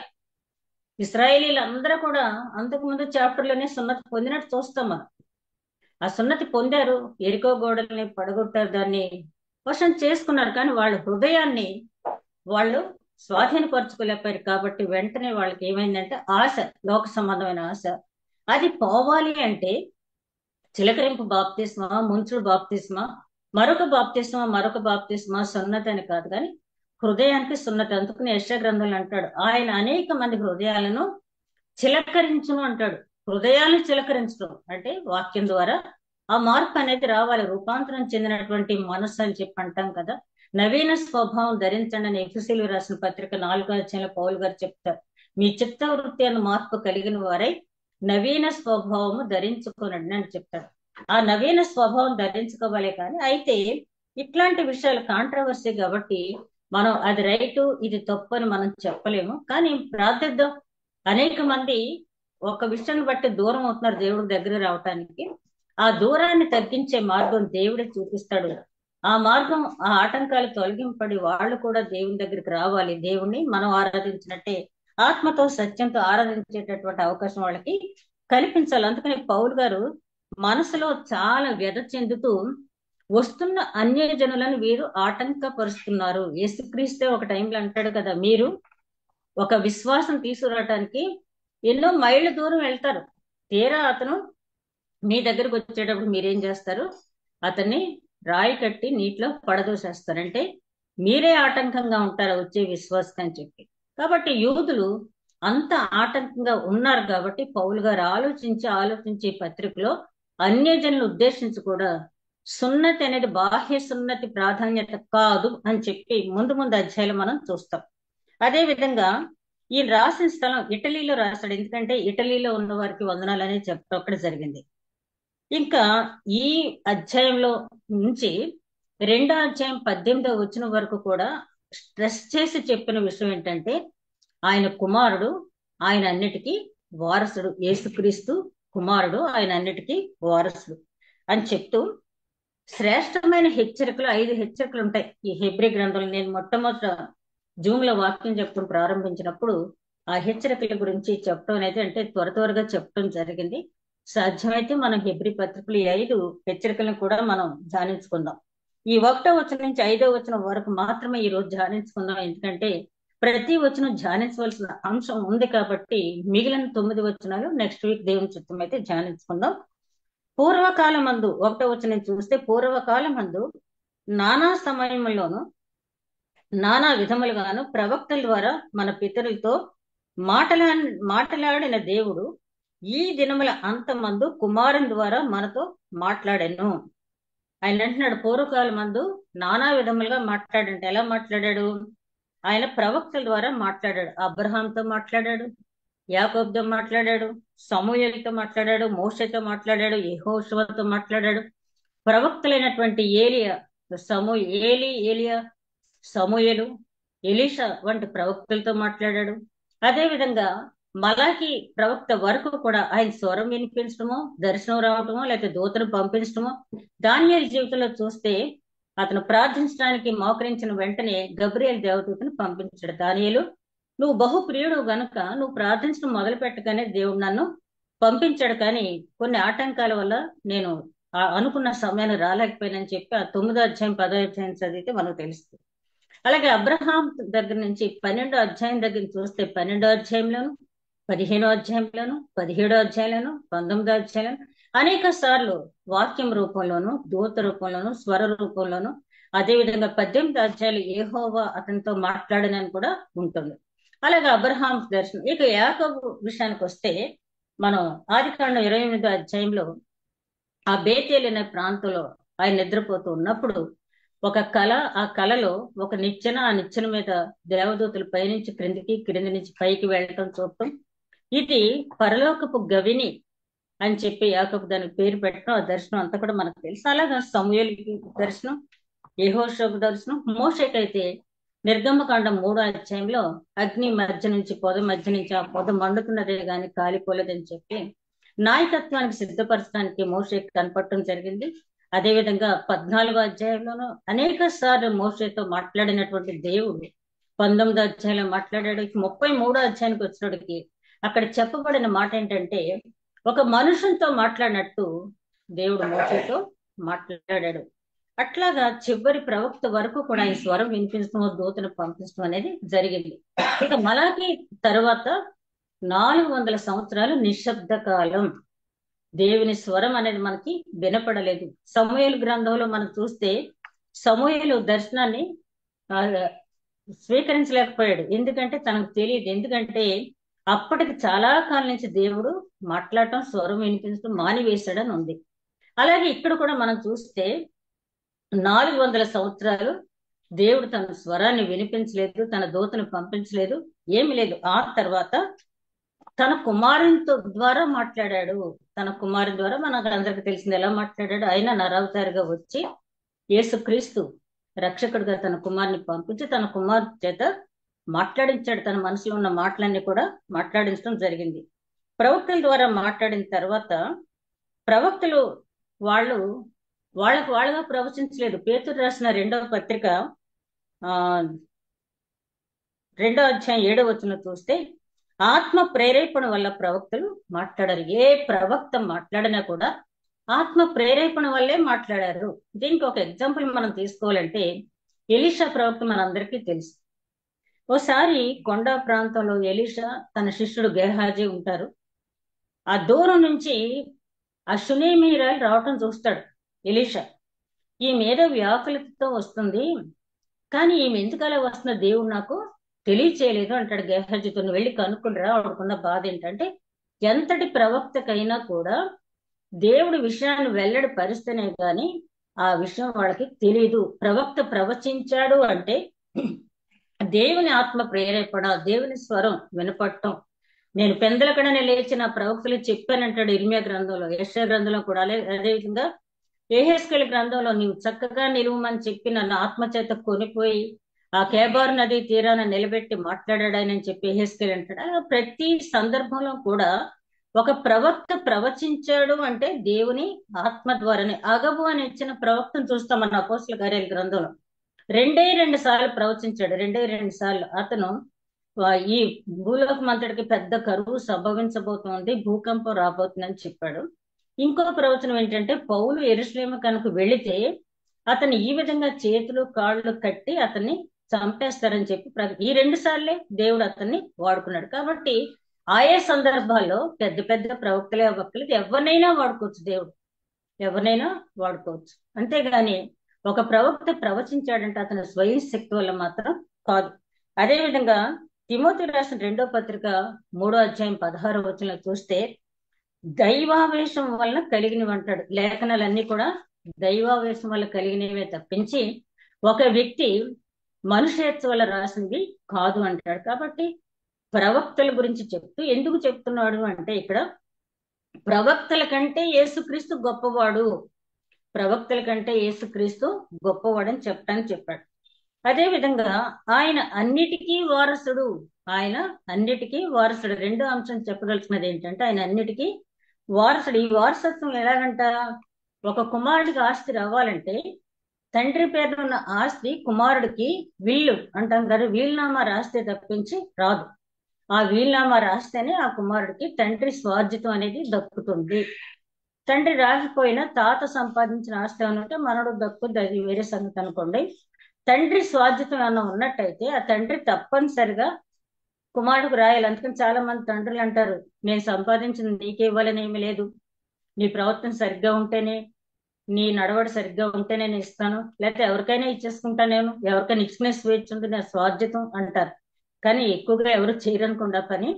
ఇశ్రాయేలీలు అందరూ కూడా అంతకు ముందు చాప్టర్లోనే సున్నతి పొందినట్టు చూస్తాం మనం. ఆ సున్నతి పొందారు, ఎరికో గోడల్ని పడగొట్టారు, దాన్ని వశం చేసుకున్నారు. కానీ వాళ్ళ హృదయాన్ని వాళ్ళు స్వాధీనపరచుకోలేకపోయారు. కాబట్టి వెంటనే వాళ్ళకి ఏమైందంటే ఆశ, లోక సంబంధమైన ఆశ, అది పోవాలి అంటే చిలకరింపు బాప్తిస్మా, ముంచుడు బాప్తిస్మా, మరొక బాప్తిస్మా సున్నతి అని కాదు, కానీ హృదయానికి సున్నతి. అందుకని యెషయా గ్రంథంలో అంటాడు, ఆయన అనేక మంది హృదయాలను చిలకరించును అంటాడు. హృదయాలను చిలకరించడం అంటే వాక్యం ద్వారా ఆ మార్పు అనేది రావాలి, రూపాంతరం చెందినటువంటి మనస్సు అని చెప్పి అంటాం కదా. నవీన స్వభావం ధరించండి అని ఎఫెసీయులకు రాసిన పత్రిక 4వ అధ్యాయంలో పౌలు గారు చెప్తారు, మీ చిత్త వృత్తి అన్న మార్పు కలిగిన వారై నవీన స్వభావము ధరించుకోనండి అని చెప్తాడు. ఆ నవీన స్వభావం ధరించుకోవాలి. కానీ అయితే ఇట్లాంటి విషయాలు కాంట్రవర్సీ కాబట్టి మనం అది రైటు ఇది తప్పు అని మనం చెప్పలేము. కానీ ప్రార్థిద్దాం. అనేక మంది ఒక విషయాన్ని బట్టి దూరం అవుతున్నారు దేవుడి దగ్గర రావటానికి. ఆ దూరాన్ని తగ్గించే మార్గం దేవుడే చూపిస్తాడు. ఆ మార్గం, ఆ ఆటంకాలు తొలగింపడి వాళ్ళు కూడా దేవుని దగ్గరికి రావాలి. దేవుణ్ణి మనం ఆరాధించినట్టే ఆత్మతో సత్యంతో ఆరాధించేటటువంటి అవకాశం వాళ్ళకి కల్పించాలి. అందుకని పౌలు గారు మనసులో చాలా వ్యధ చెందుతూ వస్తున్న అన్యజనులను వీరు ఆటంకపరుస్తున్నారు. యేసుక్రీస్తే ఒక టైంలో అంటాడు కదా, మీరు ఒక విశ్వాసం తీసుకురావటానికి ఎన్నో మైళ్ళ దూరం వెళ్తారు, తీరా అతను మీ దగ్గరకు వచ్చేటప్పుడు మీరేం చేస్తారు, అతన్ని రాయి కట్టి నీటిలో పడదోసేస్తారంటే మీరే ఆటంకంగా ఉంటారు వచ్చే విశ్వాసం అని చెప్పి. కాబట్టి యూదులు అంత ఆటంకంగా ఉన్నారు కాబట్టి పౌలు గారు ఆలోచించి ఈ పత్రికలో అన్యజనులు ఉద్దేశించి కూడా సున్నతి అనేది బాహ్య సున్నతి ప్రాధాన్యత కాదు అని చెప్పి ముందు ముందు అధ్యాయులు మనం చూస్తాం. అదే విధంగా ఈయన రాసిన స్థలం ఇటలీలో రాశాడు, ఎందుకంటే ఇటలీలో ఉన్న వారికి వందనాలు అనేది చెప్పడం అక్కడ జరిగింది. ఇంకా ఈ అధ్యాయంలో నుంచి 2వ అధ్యాయం 18వ వచనం వరకు కూడా స్ట్రెస్ చేసి చెప్పిన విషయం ఏంటంటే ఆయన కుమారుడు, ఆయన అన్నిటికీ వారసుడు, యేసుక్రీస్తు కుమారుడు, ఆయన అన్నిటికీ వారసుడు అని చెప్తూ శ్రేష్టమైన హెచ్చరికలు 5 హెచ్చరికలు ఉంటాయి ఈ హెబ్రీ గ్రంథంలో. నేను మొట్టమొదట జూమ్ లో వాక్యం చెప్పడం ప్రారంభించినప్పుడు ఆ హెచ్చరికల గురించి చెప్పడం అనేది అంటే త్వరగా చెప్పడం జరిగింది. సాధ్యమైతే మనం హెబ్రీ పత్రికలు ఈ 5 హెచ్చరికలను కూడా మనం ధ్యానించుకుందాం. ఈ 1వ వచనం నుంచి 5వ వచనం వరకు మాత్రమే ఈ రోజు ధ్యానించుకుందాం, ఎందుకంటే ప్రతి వచనం ధ్యానించవలసిన అంశం ఉంది కాబట్టి మిగిలిన 9 వచనాలు నెక్స్ట్ వీక్ దేవుని చిత్తం అయితే ధ్యానించుకుందాం. పూర్వకాలం మందు 1వ వచనం చూస్తే, పూర్వకాలం మందు నానా సమయంలోను నానా విధములుగాను ప్రవక్తల ద్వారా మన పితరులతో మాట్లాడిన దేవుడు ఈ దినముల అంతమందు కుమారుని ద్వారా మనతో మాట్లాడాను. ఆయన అంటున్నాడు పూర్వకాలం మందు నానా విధములుగా మాట్లాడంటే ఎలా మాట్లాడాడు? ఆయన ప్రవక్తల ద్వారా మాట్లాడాడు. అబ్రహాంతో మాట్లాడాడు, యాకోబుతో మాట్లాడాడు, సమూయేలుతో మాట్లాడాడు, మోషేతో మాట్లాడాడు, యెహోషువతో మాట్లాడాడు. ప్రవక్తలైనటువంటి ఏలియా, సమూయేలు, ఎలీషా వంటి ప్రవక్తలతో మాట్లాడాడు. అదే విధంగా మలాకి ప్రవక్త వరకు కూడా ఆయన స్వరం వినిపించడమో, దర్శనం రావటమో, లేకపోతే దూతను పంపించడమో. దానియేలు జీవితంలో చూస్తే అతను ప్రార్థించడానికి మోకరించిన వెంటనే గబ్రియల్ దేవదూతను పంపించాడు. దానియేలు, నువ్వు బహు ప్రియుడు గనుక నువ్వు ప్రార్థించడం మొదలు పెట్టగానే దేవుడు నన్ను పంపించాడు, కానీ కొన్ని ఆటంకాల వల్ల నేను అనుకున్న సమయాన్ని రాలేకపోయినని చెప్పి ఆ 9వ అధ్యాయం 10వ అధ్యాయం చదివితే మనకు తెలుస్తుంది. అలాగే అబ్రహాం దగ్గర నుంచి 12వ అధ్యాయం దగ్గర చూస్తే 12వ అధ్యాయంలోను, 15వ అధ్యాయంలోను, 17వ అధ్యాయంలోను, 19వ అధ్యాయంలోను అనేక సార్లు వాక్యం రూపంలోను, దూత రూపంలోను, స్వర రూపంలోను, అదేవిధంగా 18వ అధ్యాయులు యెహోవా అతనితో మాట్లాడనని కూడా ఉంటుంది. అలాగే అబ్రహాం దర్శనం. ఇక యాకోబు విషయానికి వస్తే మనం ఆదికాండం 28వ అధ్యాయంలో ఆ బేతేలు అనే ప్రాంతంలో ఆయన నిద్రపోతూ ఉన్నప్పుడు ఒక కళ, ఆ కళలో ఒక నిచ్చెన, ఆ నిచ్చెన మీద దేవదూతలు పైనుంచి క్రిందికి, క్రింది నుంచి పైకి వెళ్ళటం చూడటం. ఇది పరలోకపు గవిని అని చెప్పి యాకోబు దానికి పేరు పెట్టడం. ఆ దర్శనం అంతా కూడా మనకు తెలుసు. అలాగా సమూయేలుకి దర్శనం, యెహోషువకు దర్శనం, మోషేకైతే నిర్గమకాండం 3వ అధ్యాయంలో అగ్ని మధ్య నుంచి మధ్య నుంచి ఆ పొద మండుతున్నదే గాని కాలిపోలేదని చెప్పి నాయకత్వానికి సిద్ధపరచడానికి మోషేకి కనపడటం జరిగింది. అదేవిధంగా 14వ అధ్యాయంలోనూ అనేక సార్లు మోషేతో మాట్లాడినటువంటి దేవుడు 19వ అధ్యాయంలో మాట్లాడాడు. 33వ అధ్యాయానికి వచ్చినప్పటికి అక్కడ చెప్పబడిన మాట ఏంటంటే ఒక మనుషులతో మాట్లాడినట్టు దేవుడు మోషేతో మాట్లాడాడు. అట్లాగా చివరి ప్రవక్త వరకు కూడా ఈ స్వరం వినిపించడం, దూతను పంపించడం అనేది జరిగింది. ఇక మలాకి తరువాత 400 సంవత్సరాలు నిశ్శబ్ద కాలం. దేవుని స్వరం అనేది మనకి వినపడలేదు. సమూయేలు గ్రంథంలో మనం చూస్తే సమూయేలు దర్శనాన్ని స్వీకరించలేకపోయాడు, ఎందుకంటే తనకు తెలియదు. ఎందుకంటే అప్పటికి చాలా కాలం నుంచి దేవుడు మాట్లాడటం, స్వరం వినిపించడం మానివేశాడని ఉంది. అలాగే ఇక్కడ కూడా మనం చూస్తే 400 సంవత్సరాలు దేవుడు తన స్వరాన్ని వినిపించలేదు, తన దూతను పంపించలేదు, ఏమి లేదు. ఆ తర్వాత తన కుమారునితో ద్వారా మాట్లాడాడు. తన కుమారుని ద్వారా మనకు అందరికి తెలిసింది ఎలా మాట్లాడాడు. ఆయన నరవతారిగా వచ్చి యేసుక్రీస్తు రక్షకుడిగా తన కుమారుని పంపించి తన కుమారు చేత మాట్లాడించాడు. తన మనసులో ఉన్న మాటలన్నీ కూడా మాట్లాడించడం జరిగింది. ప్రవక్తల ద్వారా మాట్లాడిన తర్వాత ప్రవక్తలు వాళ్ళగా ప్రవచించలేదు. పేతురు రాసిన 2వ పత్రిక 2వ అధ్యాయం 7వ వచనం చూస్తే ఆత్మ ప్రేరేపణ వల్ల ప్రవక్తలు మాట్లాడారు. ఏ ప్రవక్త మాట్లాడినా కూడా ఆత్మ ప్రేరేపణ వల్లే మాట్లాడారు. దీనికి ఒక ఎగ్జాంపుల్ మనం తీసుకోవాలంటే ఎలీషా ప్రవక్త మనందరికీ తెలుసు. ఓసారి కొండ ప్రాంతంలో ఎలీషా తన శిష్యుడు గెహాజీ ఉంటారు. ఆ దూరం నుంచి ఆ షునేమీరాలు రావటం చూస్తాడు ఎలీషా. ఈమె ఏదో వ్యాకులతతో వస్తుంది, కానీ ఈమె ఎందుకు అలా వస్తుందో దేవుడు నాకు తెలియచేయలేదు అంటాడు గేహజీతో. నువ్వు వెళ్ళి కనుక్కునిరా, వాడుకున్న బాధ ఏంటంటే ఎంతటి ప్రవక్తకైనా కూడా దేవుడి విషయాన్ని వెల్లడి పరిస్తేనే గాని ఆ విషయం వాళ్ళకి తెలియదు. ప్రవక్త ప్రవచించాడు అంటే దేవుని ఆత్మ ప్రేరేపణ, దేవుని స్వరం వినపడటం. నేను పెందలకడనే లేచి నా ప్రవక్తలు చెప్పానంటాడు ఇర్మియా గ్రంథంలో, యెషయా గ్రంథంలో కూడా. అదేవిధంగా యెహెజ్కేలు గ్రంథంలో నీవు చక్కగా నిలువమని చెప్పి నన్ను ఆత్మచేత కొనిపోయి ఆ కేబార్ నది తీరాన నిలబెట్టి మాట్లాడాడని చెప్పి యెహెజ్కేలు అంటాడు. అలా ప్రతి సందర్భంలో కూడా ఒక ప్రవక్త ప్రవచించాడు అంటే దేవుని ఆత్మ ద్వారానే. అగబు అని ఇచ్చిన ప్రవక్తను చూస్తాం మన అపోస్తల కార్యాల గ్రంథంలో. 2 సార్లు ప్రవచించాడు. 2 సార్లు అతను ఈ భూలోకం అంతటికి పెద్ద కరువు సంభవించబోతోంది, భూకంపం రాబోతుందని చెప్పాడు. ఇంకో ప్రవచనం ఏంటంటే పౌలు యెరూషలేము కనుక వెళితే అతను ఈ విధంగా చేతులు కాళ్ళు కట్టి అతన్ని చంపేస్తారని చెప్పి ఈ 2 సార్లే దేవుడు అతన్ని వాడుకున్నాడు. కాబట్టి ఆయా సందర్భాల్లో పెద్ద పెద్ద ప్రవక్తలే వక్తలు ఎవరినైనా వాడుకోవచ్చు, దేవుడు ఎవరినైనా వాడుకోవచ్చు. అంతేగాని ఒక ప్రవక్త ప్రవచించాడంటే అతని స్వయం శక్తి వల్ల మాత్రం కాదు. అదే విధంగా తిమోతి రాసిన 2వ పత్రిక 3వ అధ్యాయం 16వ వచనంలో చూస్తే దైవావేశం వలన కలిగినవి అంటాడు. లేఖనాలన్నీ కూడా దైవావేశం వల్ల కలిగినవే తప్పించి ఒక వ్యక్తి మనుష్యత్వం వల్ల రాసినవి కాదు అంటాడు. కాబట్టి ప్రవక్తల గురించి చెప్తూ ఎందుకు చెప్తున్నాడు అంటే ఇక్కడ ప్రవక్తల కంటే యేసుక్రీస్తు గొప్పవాడు, ప్రవక్తల కంటే యేసుక్రీస్తు గొప్పవాడని చెప్పడానికి చెప్పాడు. అదే విధంగా ఆయన అన్నిటికీ వారసుడు, ఆయన అన్నిటికీ వారసుడు. రెండో అంశం చెప్పదలుచుకున్నది ఏంటంటే ఆయన అన్నిటికీ వారసుడు. ఈ వారసత్వం ఎలాగంట, ఒక కుమారుడికి ఆస్తి రావాలంటే తండ్రి పేరున ఉన్న ఆస్తి కుమారుడికి వీళ్ళు అంటాం కదా, వీలునామా రాస్తే తప్పించి రాదు. ఆ వీలునామా రాస్తేనే ఆ కుమారుడికి తండ్రి స్వార్జితం అనేది దక్కుతుంది. తండ్రి రాకపోయినా తాత సంపాదించిన ఆస్తి ఏమంటే మనడు దక్కుద్ది, అది వేరే సంగతి అనుకోండి. తండ్రి స్వార్జితం ఏమన్నా ఉన్నట్టయితే ఆ తండ్రి తప్పనిసరిగా కుమారుడికి రాయాలి. అందుకని చాలా మంది తండ్రులు అంటారు, నేను సంపాదించింది నీకే ఇవ్వాలని ఏమీ లేదు, నీ ప్రవర్తన సరిగ్గా ఉంటేనే, నీ నడవడి సరిగ్గా ఉంటేనే నేను ఇస్తాను, లేకపోతే ఎవరికైనా ఇచ్చేసుకుంటా, నేను ఎవరికైనా ఇచ్చుకునే స్వేచ్ఛ ఉంది, నా స్వార్జితం అంటారు. కానీ ఎక్కువగా ఎవరు చేయరనుకుండా పని.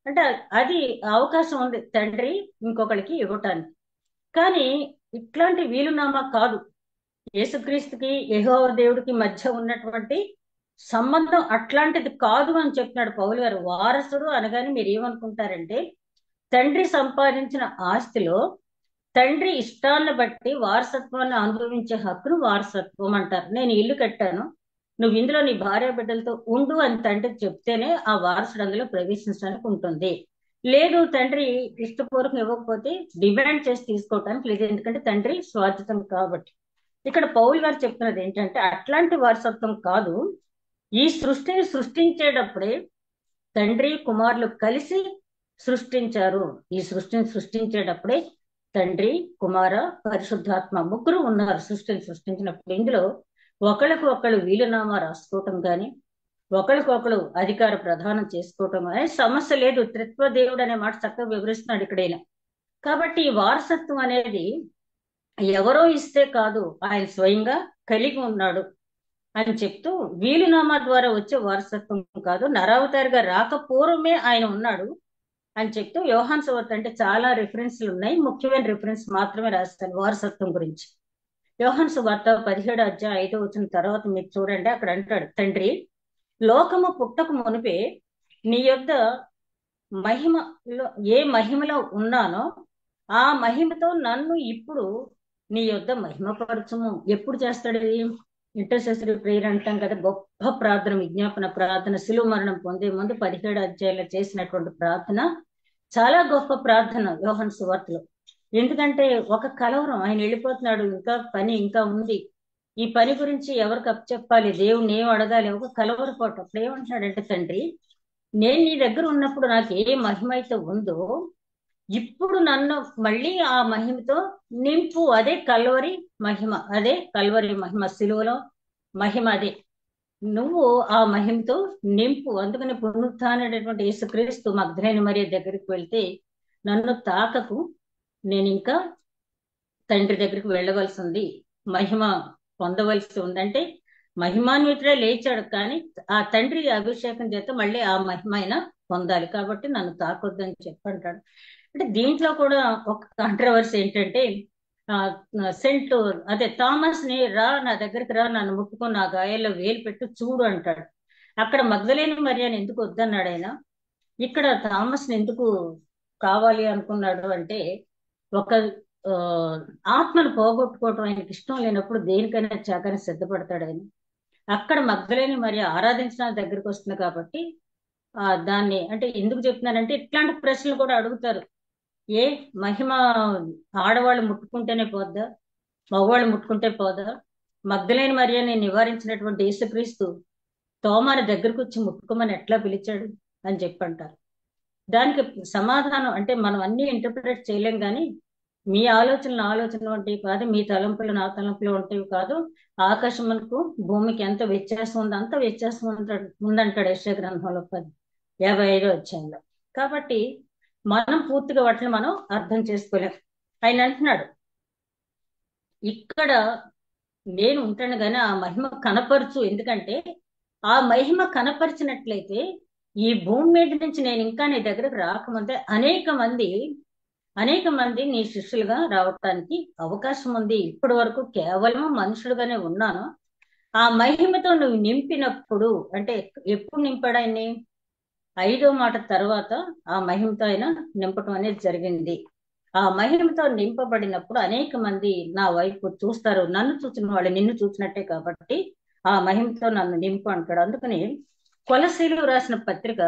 అంటే అది అవకాశం ఉంది తండ్రి ఇంకొకరికి ఇవ్వటానికి. కానీ ఇట్లాంటి వీలునామా కాదు. యేసుక్రీస్తుకి యెహోవా దేవుడికి మధ్య ఉన్నటువంటి సంబంధం అట్లాంటిది కాదు అని చెప్తున్నాడు పౌలు గారు. వారసుడు అనగానే మీరు ఏమనుకుంటారంటే తండ్రి సంపాదించిన ఆస్తిలో తండ్రి ఇష్టాన్ని బట్టి వారసత్వాన్ని అనుభవించే హక్కును వారసత్వం అంటారు. నేను ఇల్లు కట్టాను, నువ్వు ఇందులో నీ భార్య బిడ్డలతో ఉండు అని తండ్రి చెప్తేనే ఆ వారసుడు అందులో ప్రవేశించడానికి ఉంటుంది. లేదు తండ్రి ఇష్టపూర్వకం ఇవ్వకపోతే డిమాండ్ చేసి తీసుకోవటానికి లేదు, ఎందుకంటే తండ్రి స్వార్థితం కాబట్టి. ఇక్కడ పౌలు గారు చెప్తున్నది ఏంటంటే అట్లాంటి వారసత్వం కాదు. ఈ సృష్టిని సృష్టించేటప్పుడే తండ్రి కుమారులు కలిసి సృష్టించారు. ఈ సృష్టిని సృష్టించేటప్పుడే తండ్రి కుమార పరిశుద్ధాత్మ ముగ్గురు ఉన్నారు సృష్టిని సృష్టించినప్పుడు. ఇందులో ఒకళ్ళకు ఒకళ్ళు వీలునామా రాసుకోవటం కానీ ఒకరికొకరు అధికార ప్రదానం చేసుకోవటం అనే సమస్య లేదు. త్రిత్వ దేవుడు అనే మాట చక్కగా వివరిస్తున్నాడు ఇక్కడైనా. కాబట్టి ఈ వారసత్వం అనేది ఎవరో ఇస్తే కాదు, ఆయన స్వయంగా కలిగి ఉన్నాడు అని చెప్తూ వీలునామా ద్వారా వచ్చే వారసత్వం కాదు, నరావతారిగా రాకపూర్వమే ఆయన ఉన్నాడు అని చెప్తూ యోహాను సువార్త అంటే చాలా రిఫరెన్స్లు ఉన్నాయి, ముఖ్యమైన రిఫరెన్స్ మాత్రమే రాస్తాను వారసత్వం గురించి. యోహాను సువార్త 17వ అధ్యాయం 5వ వచనం తర్వాత మీరు చూడండి, అక్కడ అంటాడు, తండ్రి లోకము పుట్టక మునిపే నీ యొద్ద మహిమలో ఏ మహిమలో ఉన్నానో ఆ మహిమతో నన్ను ఇప్పుడు నీ యొద్ద మహిమపరచుము. ఎప్పుడు చేస్తాడు ఇది? ఇంటర్సెసరీ ప్రేయర్ అంటాం కదా, గొప్ప ప్రార్థన, విజ్ఞాపన ప్రార్థన. శిలువ మరణం పొందే ముందు 17 అధ్యాయంలో చేసినటువంటి ప్రార్థన చాలా గొప్ప ప్రార్థన యోహాను సువార్తలో. ఎందుకంటే ఒక కలవరం, ఆయన వెళ్ళిపోతున్నాడు, ఇంకా పని ఇంకా ఉంది, ఈ పని గురించి ఎవరికి అప్పచెప్పాలి, దేవుణ్ణి ఏం అడగాలి, ఒక కలవరపాటు. అప్పుడు ఏమంటున్నాడంటే తండ్రి నేను నీ దగ్గర ఉన్నప్పుడు నాకు ఏ మహిమ అయితే ఉందో ఇప్పుడు నన్ను మళ్ళీ ఆ మహిమతో నింపు. అదే కల్వరి మహిమ, అదే కల్వరి మహిమ, సిలువలో మహిమ అదే. నువ్వు ఆ మహిమతో నింపు. అందుకని పునరుత్థానమైనటువంటి యేసుక్రీస్తు మగ్దలేనే మరియ దగ్గరికి వెళ్తే నన్ను తాకకు, నేను ఇంకా తండ్రి దగ్గరికి వెళ్ళవలసి ఉంది, మహిమ పొందవలసి ఉందంటే మహిమాన్వితుడే లేచాడు, కానీ ఆ తండ్రి అభిషేకం చేత మళ్ళీ ఆ మహిమ ఆయన పొందాలి, కాబట్టి నన్ను తాకొద్దని చెప్పంటాడు. అంటే దీంట్లో కూడా ఒక కాంట్రవర్సీ ఏంటంటే, ఆ సెంట్ అదే థామస్ ని నా దగ్గరికి రా, నన్ను ముట్టుకొని నా గాయాల్లో వేలు పెట్టు చూడు అంటాడు. అక్కడ మగ్దలేని మరియని ఎందుకు వద్దన్నాడు ఆయన, ఇక్కడ థామస్ ని ఎందుకు కావాలి అనుకున్నాడు అంటే, ఒక ఆ, ఆత్మను పోగొట్టుకోవటం ఆయనకి ఇష్టం లేనప్పుడు దేనికైనా చాకని సిద్ధపడతాడు ఆయన. అక్కడ మగ్దలేని మరి ఆరాధించడానికి దగ్గరికి వస్తుంది కాబట్టి దాన్ని అంటే ఎందుకు చెప్తున్నానంటే, ఇట్లాంటి ప్రశ్నలు కూడా అడుగుతారు. ఏ మహిమ ఆడవాళ్ళు ముట్టుకుంటేనే పోద్దా, మగవాళ్ళు ముట్టుకుంటే పోదా? మగ్దలేని మరియని నివారించినటువంటి యేసుక్రీస్తు తోమాని దగ్గరకు వచ్చి ముట్టుకోమని ఎట్లా పిలిచాడు అని చెప్పంటారు. దానికి సమాధానం అంటే మనం అన్ని ఇంటర్ప్రిటేట్ చేయలేం, కానీ మీ ఆలోచనలు ఆలోచనలు వంటివి కాదు, మీ తలంపులు నా తలంపులు వంటివి కాదు. ఆకాశమునకు భూమికి ఎంత వ్యత్యాసం ఉందో అంత వ్యత్యాసం ఉందంటాడు యెషయా గ్రంథంలో 55వ అధ్యాయంలో. కాబట్టి మనం పూర్తిగా వాటిని మనం అర్థం చేసుకోలేం. ఆయన అంటున్నాడు, ఇక్కడ నేను ఉంటాను కానీ ఆ మహిమ కనపరచు, ఎందుకంటే ఆ మహిమ కనపరిచినట్లయితే ఈ భూమి మీద నుంచి నేను ఇంకా నీ దగ్గరకు రాకముందే అనేక మంది నీ శిష్యులుగా రావటానికి అవకాశం ఉంది. ఇప్పటి వరకు కేవలం మనుషులుగానే ఉన్నాను. ఆ మహిమతో నువ్వు నింపినప్పుడు, అంటే ఎప్పుడు నింపాడు ఆయన్ని? 5వ మాట తర్వాత ఆ మహిమతో ఆయన నింపటం అనేది జరిగింది. ఆ మహిమతో నింపబడినప్పుడు అనేక మంది నా వైపు చూస్తారు, నన్ను చూసిన వాళ్ళు నిన్ను చూసినట్టే, కాబట్టి ఆ మహిమతో నన్ను నింపు అంటాడు. అందుకని కొలసీలు రాసిన పత్రిక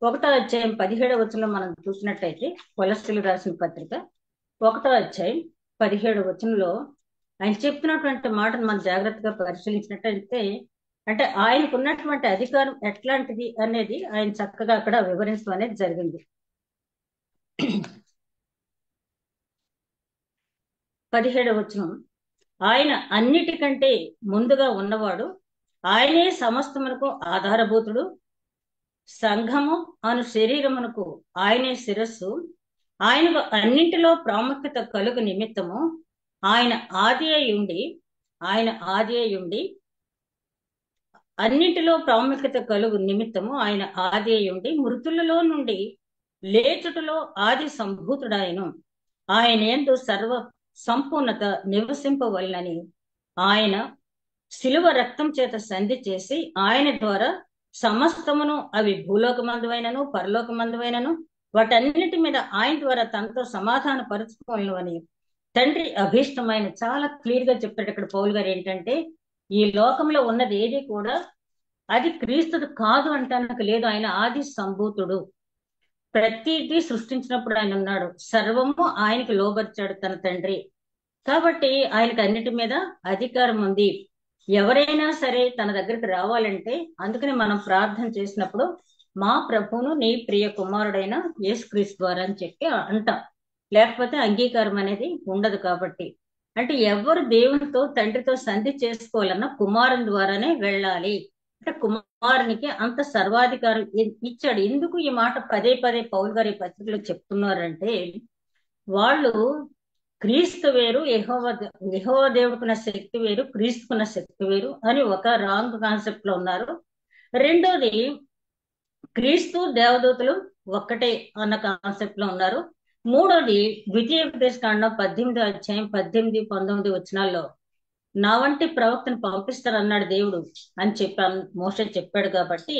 1వ అధ్యాయం 17వ వచనంలో మనం చూసినట్టయితే, కొలసీలు రాసిన పత్రిక 1వ అధ్యాయం 17వ వచనంలో ఆయన చెప్తున్నటువంటి మాటను మనం జాగ్రత్తగా పరిశీలించినట్టయితే, అంటే ఆయనకు ఉన్నటువంటి అధికారం ఎట్లాంటిది అనేది ఆయన చక్కగా అక్కడ వివరించడం అనేది జరిగింది. 17వ వచనం, ఆయన అన్నిటికంటే ముందుగా ఉన్నవాడు, ఆయనే సమస్తమునకు ఆధారభూతుడు, సంఘము అను శరీరమునకు ఆయనే శిరస్సు, ఆయనకు అన్నింటిలో ప్రాముఖ్యత కలుగు నిమిత్తము ఆయన ఆది అయి ఉండి అన్నింటిలో ప్రాముఖ్యత కలుగు నిమిత్తము ఆయన ఆది అయి ఉండి మృతులలో నుండి లేచుటలో ఆది సంభూతుడాయను. ఆయన యందు సర్వ సంపూర్ణత నివసింపవలనని ఆయన శిలువ రక్తం చేత సంధి చేసి ఆయన ద్వారా సమస్తమును, అవి భూలోకమందువైనను పరలోకమందువైనను, వాటన్నిటి మీద ఆయన ద్వారా తనతో సమాధాన పరుచుకోవాలను అని తండ్రి అభీష్టమైన చాలా క్లియర్ గా చెప్పాడు ఇక్కడ పౌలు గారు. ఏంటంటే, ఈ లోకంలో ఉన్నది ఏది కూడా అది క్రీస్తుడు కాదు అంటానికి లేదు. ఆయన ఆది సంభూతుడు, ప్రతిదీ సృష్టించినప్పుడు ఆయన ఉన్నాడు, సర్వము ఆయనకి లోబర్చాడు తన తండ్రి, కాబట్టి ఆయనకు అన్నిటి మీద అధికారం ఉంది. ఎవరైనా సరే తన దగ్గరికి రావాలంటే, అందుకని మనం ప్రార్థన చేసినప్పుడు మా ప్రభువును నీ ప్రియ కుమారుడైన యేసుక్రీస్తు ద్వారా అని చెప్పి అంటాం, లేకపోతే అంగీకారం అనేది ఉండదు. కాబట్టి అంటే ఎవరు దేవునితో తండ్రితో సంధి చేసుకోవాలన్నా కుమారుని ద్వారానే వెళ్ళాలి. అంటే కుమారునికి అంత సర్వాధికారం ఇచ్చాడు. ఎందుకు ఈ మాట పదే పౌలు గారి పత్రికలో చెప్తున్నారంటే, వాళ్ళు క్రీస్తు వేరు, యెహోవా దేవుడుకున్న శక్తి వేరు, క్రీస్తుకున్న శక్తి వేరు అని ఒక రాంగ్ కాన్సెప్ట్ లో ఉన్నారు. రెండోది, క్రీస్తు దేవదూతలు ఒక్కటే అన్న కాన్సెప్ట్ లో ఉన్నారు. మూడోది, ద్వితీయోపదేశకాండం 18వ అధ్యాయం 18, 19 వచనాల్లో నా వంటి ప్రవక్తను పంపిస్తారన్నాడు దేవుడు అని చెప్పాను, మోషే చెప్పాడు. కాబట్టి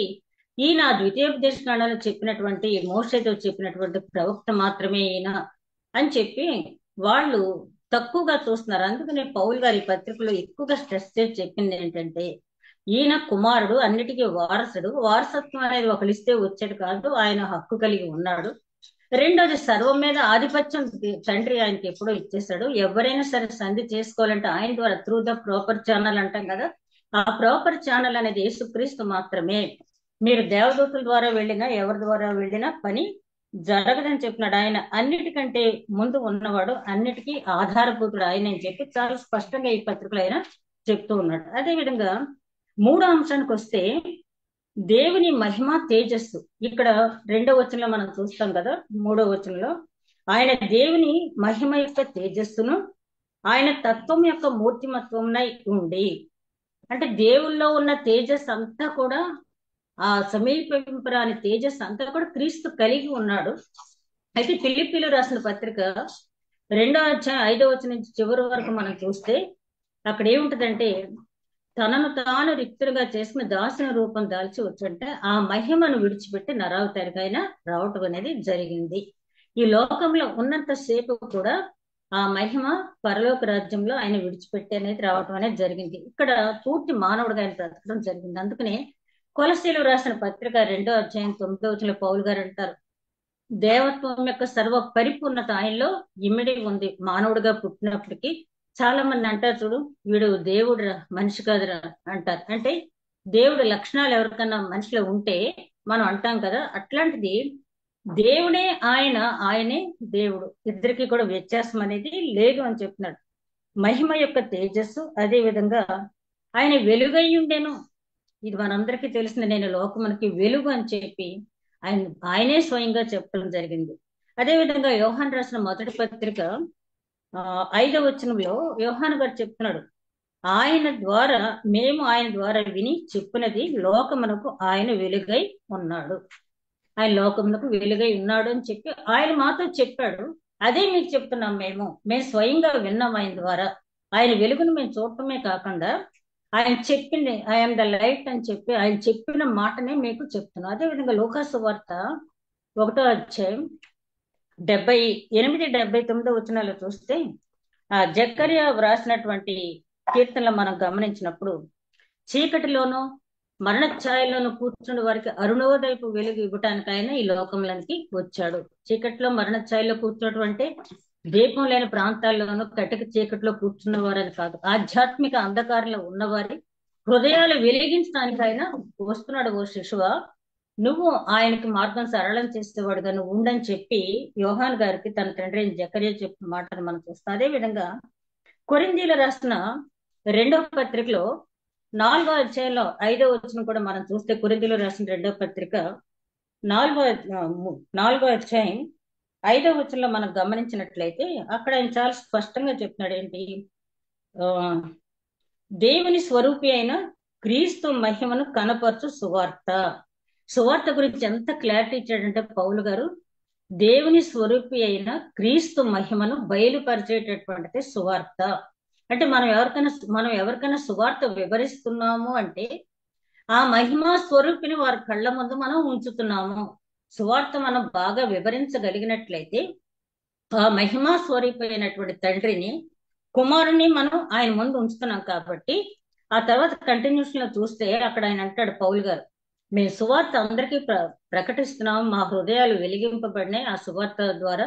ఈయన ద్వితీయోపదేశకాండంలో చెప్పినటువంటి, మోషేతో చెప్పినటువంటి ప్రవక్త మాత్రమే ఈయన అని చెప్పి వాళ్ళు తక్కువగా చూస్తున్నారు. అందుకని పౌలు గారి పత్రికలో ఎక్కువగా స్ట్రెస్ చేసి చెప్పింది ఏంటంటే, ఈయన కుమారుడు, అన్నిటికీ వారసుడు, వారసత్వం అనేది ఒకరిస్తే వచ్చేది కాదు, ఆయన హక్కు కలిగి ఉన్నాడు. రెండోది, సర్వం మీద ఆధిపత్యం తండ్రి ఆయనకి ఎప్పుడో ఇచ్చేశాడు. ఎవరైనా సరే సంధి చేసుకోవాలంటే ఆయన ద్వారా, త్రూ ద ప్రాపర్ ఛానల్ అంటాం కదా, ఆ ప్రాపర్ ఛానల్ అనేది యేసుక్రీస్తు మాత్రమే. మీరు దేవదూతుల ద్వారా వెళ్ళినా ఎవరి ద్వారా వెళ్ళినా పని జరగదని చెప్పినాడు. ఆయన అన్నిటికంటే ముందు ఉన్నవాడు, అన్నిటికీ ఆధారభూతుడు ఆయన అని చెప్పి చాలా స్పష్టంగా ఈ పత్రికలో ఆయన చెప్తూ ఉన్నాడు. అదే విధంగా మూడో అంశానికి వస్తే, దేవుని మహిమ తేజస్సు. ఇక్కడ 2వ వచనంలో మనం చూస్తాం కదా, 3వ వచనంలో ఆయన దేవుని మహిమ యొక్క తేజస్సును ఆయన తత్వం యొక్క మూర్తిమత్వంనై ఉండి, అంటే దేవుల్లో ఉన్న తేజస్ అంతా కూడా, ఆ సమీపింపరాని తేజస్ అంతా కూడా క్రీస్తు కలిగి ఉన్నాడు. అయితే ఫిలిప్పీలు రాసిన పత్రిక 2 అధ్యాయం 5 వచనం నుంచి చివరి వరకు మనం చూస్తే అక్కడ ఏముంటదంటే, తనను తాను రిక్తులుగా చేసుకుని దాసుని రూపం దాల్చి వచ్చంటే ఆ మహిమను విడిచిపెట్టి నరావతారికైనా రావటం అనేది జరిగింది. ఈ లోకంలో ఉన్నంత సేపు కూడా ఆ మహిమ పరలోక రాజ్యంలో ఆయన విడిచిపెట్టి అనేది రావటం అనేది జరిగింది. ఇక్కడ పూర్తి మానవుడిగా ఆయన బ్రతకడం జరిగింది. అందుకనే కొలసీలు రాసిన పత్రిక 2 అధ్యాయం 9 వచనంలో పౌలు గారు అంటారు, దేవత్వం యొక్క సర్వ పరిపూర్ణత ఆయనలో ఇమిడి ఉంది. మానవుడిగా పుట్టినప్పటికీ చాలా మంది అంటారు, చూడు వీడు దేవుడు మనిషి కాదురా అంటారు. అంటే దేవుడి లక్షణాలు ఎవరికన్నా మనిషిలో ఉంటే మనం అంటాం కదా, అట్లాంటిది దేవుడే ఆయన, ఆయనే దేవుడు, ఇద్దరికి కూడా వ్యత్యాసం అనేది లేదు అని చెప్తున్నాడు. మహిమ యొక్క తేజస్సు, అదే విధంగా ఆయన వెలుగై ఉండేను. ఇది మనందరికీ తెలిసింది, నేను లోకమునకి వెలుగు అని చెప్పి ఆయన ఆయనే స్వయంగా చెప్పడం జరిగింది. అదే విధంగా యోహాను రాసిన మొదటి పత్రిక 5వ వచనంలో యోహాను గారు చెప్తున్నాడు, మేము ఆయన ద్వారా విని చెప్పినది లోకమునకు ఆయన వెలుగై ఉన్నాడు. ఆయన లోకమునకు వెలుగై ఉన్నాడు అని చెప్పి ఆయన మాతో చెప్పాడు. అదే మీకు చెప్తున్నాం, మేము స్వయంగా విన్నాం ఆయన ద్వారా. ఆయన వెలుగును మేము చూడటమే కాకుండా ఆయన చెప్పింది ఐఎమ్ ద లైట్ అని చెప్పి ఆయన చెప్పిన మాటనే మీకు చెప్తున్నాం. అదేవిధంగా లూకాసు వార్త 1వ అధ్యాయం 78-79 చూస్తే ఆ జకర్యా వ్రాసినటువంటి కీర్తనలు మనం గమనించినప్పుడు, చీకటిలోనూ మరణ ఛాయలోనూ కూర్చుని వారికి అరుణోదయపు వెలుగు ఇవ్వటానికి ఆయన ఈ లోకంలోనికి వచ్చాడు. చీకటిలో మరణ ఛాయలో కూర్చున్నటువంటి దీపం లేని ప్రాంతాల్లోనూ కటిక చీకటిలో కూర్చున్న వారని కాదు, ఆధ్యాత్మిక అంధకారంలో ఉన్నవారి హృదయాలు వెలిగించడానికి ఆయన వస్తున్నాడు. ఓ శిశువా, నువ్వు ఆయనకి మార్గం సరళం చేసేవాడుగా నువ్వు ఉండని చెప్పి యోహాన్ గారికి తన తండ్రి అయిన జకర్యా చెప్పిన మాటను మనం చూస్తాం. అదే విధంగా కొరింథీయులకు రాసిన 2వ పత్రికలో 4వ అధ్యాయంలో 5వ వచనం కూడా మనం చూస్తే, కొరింథీయులకు రాసిన 2వ పత్రిక 4వ అధ్యాయం 5వ వచనంలో మనం గమనించినట్లయితే అక్కడ ఆయన చాలా స్పష్టంగా చెప్తున్నాడు, ఏంటి, ఆ దేవుని స్వరూపి అయిన క్రీస్తు మహిమను కనపరచు సువార్త గురించి ఎంత క్లారిటీ ఇచ్చాడంటే పౌలు గారు, దేవుని స్వరూపి అయిన క్రీస్తు మహిమను బయలుపరిచేటటువంటిది సువార్త. అంటే మనం ఎవరికైనా సువార్త వివరిస్తున్నాము అంటే ఆ మహిమా స్వరూపిని వారి కళ్ళ ముందు మనం ఉంచుతున్నాము. సువార్త మనం బాగా వివరించగలిగినట్లయితే ఆ మహిమా స్వరూపి అయినటువంటి తండ్రిని, కుమారుని మనం ఆయన ముందు ఉంచుతున్నాం. కాబట్టి ఆ తర్వాత కంటిన్యూషన్ లో చూస్తే అక్కడ ఆయన అంటాడు పౌలు గారు, మేము సువార్త అందరికీ ప్రకటిస్తున్నాము, మా హృదయాలు వెలిగింపబడినాయి ఆ సువార్త ద్వారా,